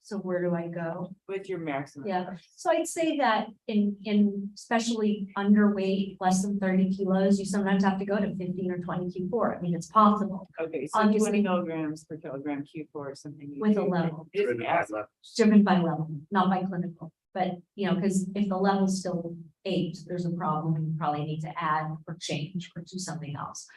So where do I go? What's your maximum? Yeah. So I'd say that in especially underweight, less than 30 kilos, you sometimes have to go to 15 or 20 Q4. I mean, it's possible. Okay, so Obviously- 20 milligrams per kilogram Q4 or something. you With a take. level. Just Driven by ask- levels. Driven by level, not by clinical. But, because if the level's still 8, there's a problem, you probably need to add or change or do something else.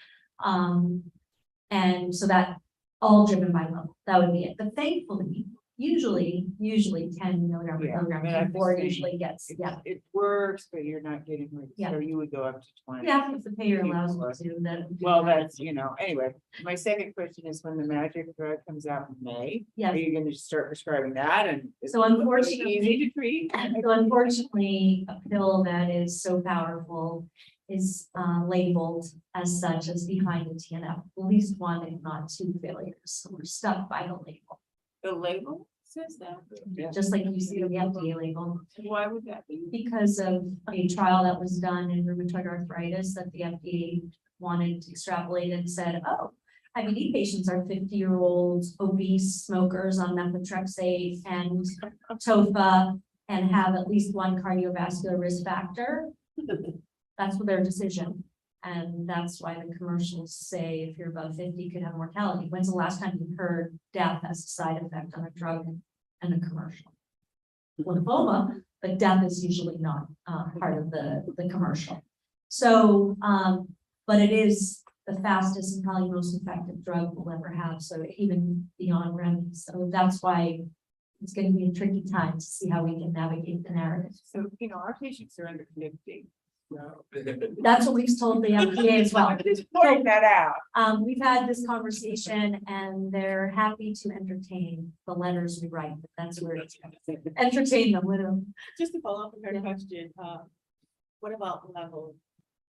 And so that all driven by level, that would be it. But thankfully, usually 10 milligram per Yeah, kilogram, I mean, I'm just Q4 saying, usually gets, It works, but you're not getting rid. Yeah. So you would go up to 20. Yeah, if the payer allows me to, then. Well, that's, anyway, my second question is when the magic drug comes out in May, Yeah. are you gonna start prescribing that? And is So it unfortunately- easy to treat? So unfortunately, a pill that is so powerful is labeled as such as behind the TNF, at least 1, if not 2 failures. So we're stuck by the label, The label says that? just like you see the FDA label. Why would that be? Because of a trial that was done in rheumatoid arthritis that the FDA wanted to extrapolate and said, oh, IBD patients are 50-year-old obese smokers on methotrexate and tofa and have at least 1 cardiovascular risk factor. That's their decision. And that's why the commercials say if you're above 50, you could have mortality. When's the last time you heard death as a side effect on a drug and a commercial? lymphoma, but death is usually not part of the commercial. So, but it is the fastest and probably most effective drug we'll ever have, so even beyond REMS. So that's why it's gonna be a tricky time to see how we can navigate the narrative. So, our patients are under 50. So. That's what we've told the FDA as well. Just pointing that out. We've had this conversation and they're happy to entertain the letters we write, but that's where it's entertain them with them. Just to follow up on her Yeah. question, what about level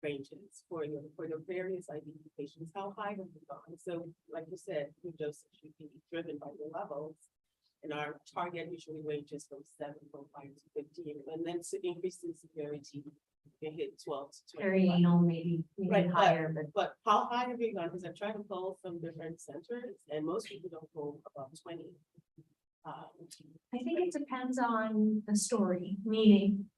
ranges for the various IBD patients? How high have you gone? So, like you said, your dosage should be driven by your levels. And our target usually ranges from 7.5 to 15, and then increasing severity can hit 12 to 25. Perianal, maybe Right, even higher, but But how high have you gone? Because I've tried to pull from different centers, and most people don't pull above 20. I think it depends on the story, meaning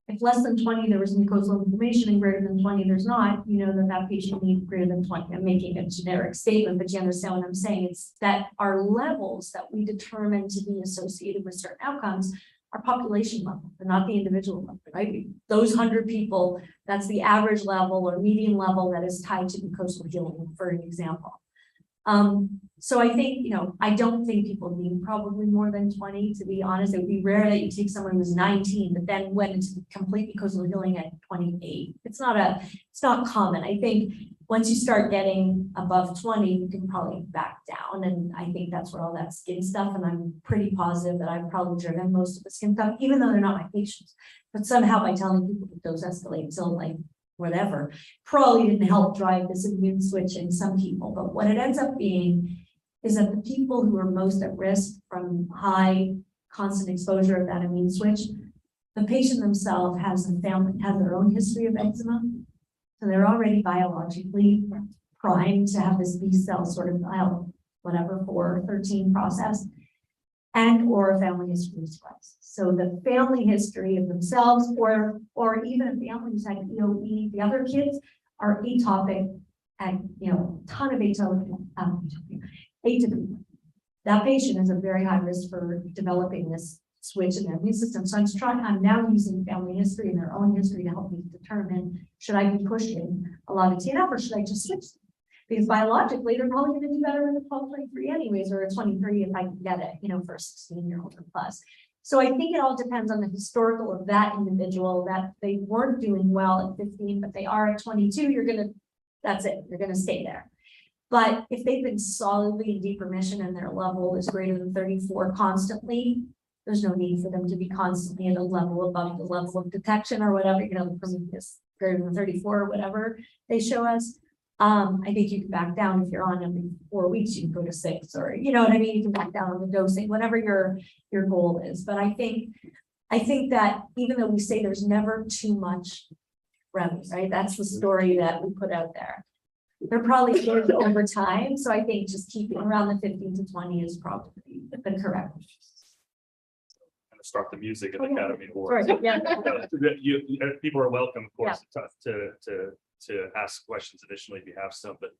if less than 20, there was mucosal inflammation, and greater than 20, there's not, that patient needs greater than 20. I'm making a generic statement, but you understand what I'm saying. It's that our levels that we determine to be associated with certain outcomes are population level, but not the individual level, right? Those 100 people, that's the average level or median level that is tied to mucosal healing, for an example. So I think, I don't think people need probably more than 20, to be honest. It would be rare that you take someone who's 19, but then went into complete mucosal healing at 28. It's not common. I think once you start getting above 20, you can probably back down. And I think that's where all that skin stuff, and I'm pretty positive that I've probably driven most of the skin stuff, even though they're not my patients. But somehow by telling people to dose escalate till like whatever, probably didn't help drive this immune switch in some people. But what it ends up being is that the people who are most at risk from high constant exposure of that immune switch, the patient themselves has their own history of eczema. So they're already biologically primed to have this B cell sort of whatever 4/13 process, and or a family history of stress. So the family history of themselves, or even if families had EOE, the other kids are atopic and ton of atopy. That patient is a very high risk for developing this switch in their immune system. So I'm now using family history and their own history to help me determine, should I be pushing a lot of TNF or should I just switch them? Because biologically, they're probably going to do better in a 12-23 anyways, or a 23 if I can get it, for a 16-year-old or plus. So I think it all depends on the historical of that individual, that they weren't doing well at 15, but they are at 22, that's it, you're gonna stay there. But if they've been solidly in deep remission and their level is greater than 34 constantly, there's no need for them to be constantly at a level above the level of detection or whatever, Prometheus greater than 34 or whatever they show us. I think you can back down if you're on every 4 weeks, you can go to 6, or you can back down on the dosing, whatever your goal is. But I think that even though we say there's never too much REMS, right? That's the story that we put out there. There probably is over time. So I think just keeping around the 15 to 20 is probably the correct. Start the music at the Oh, yeah. Academy Awards. Sorry, yeah. People are welcome, of course, to ask questions additionally if you have some, but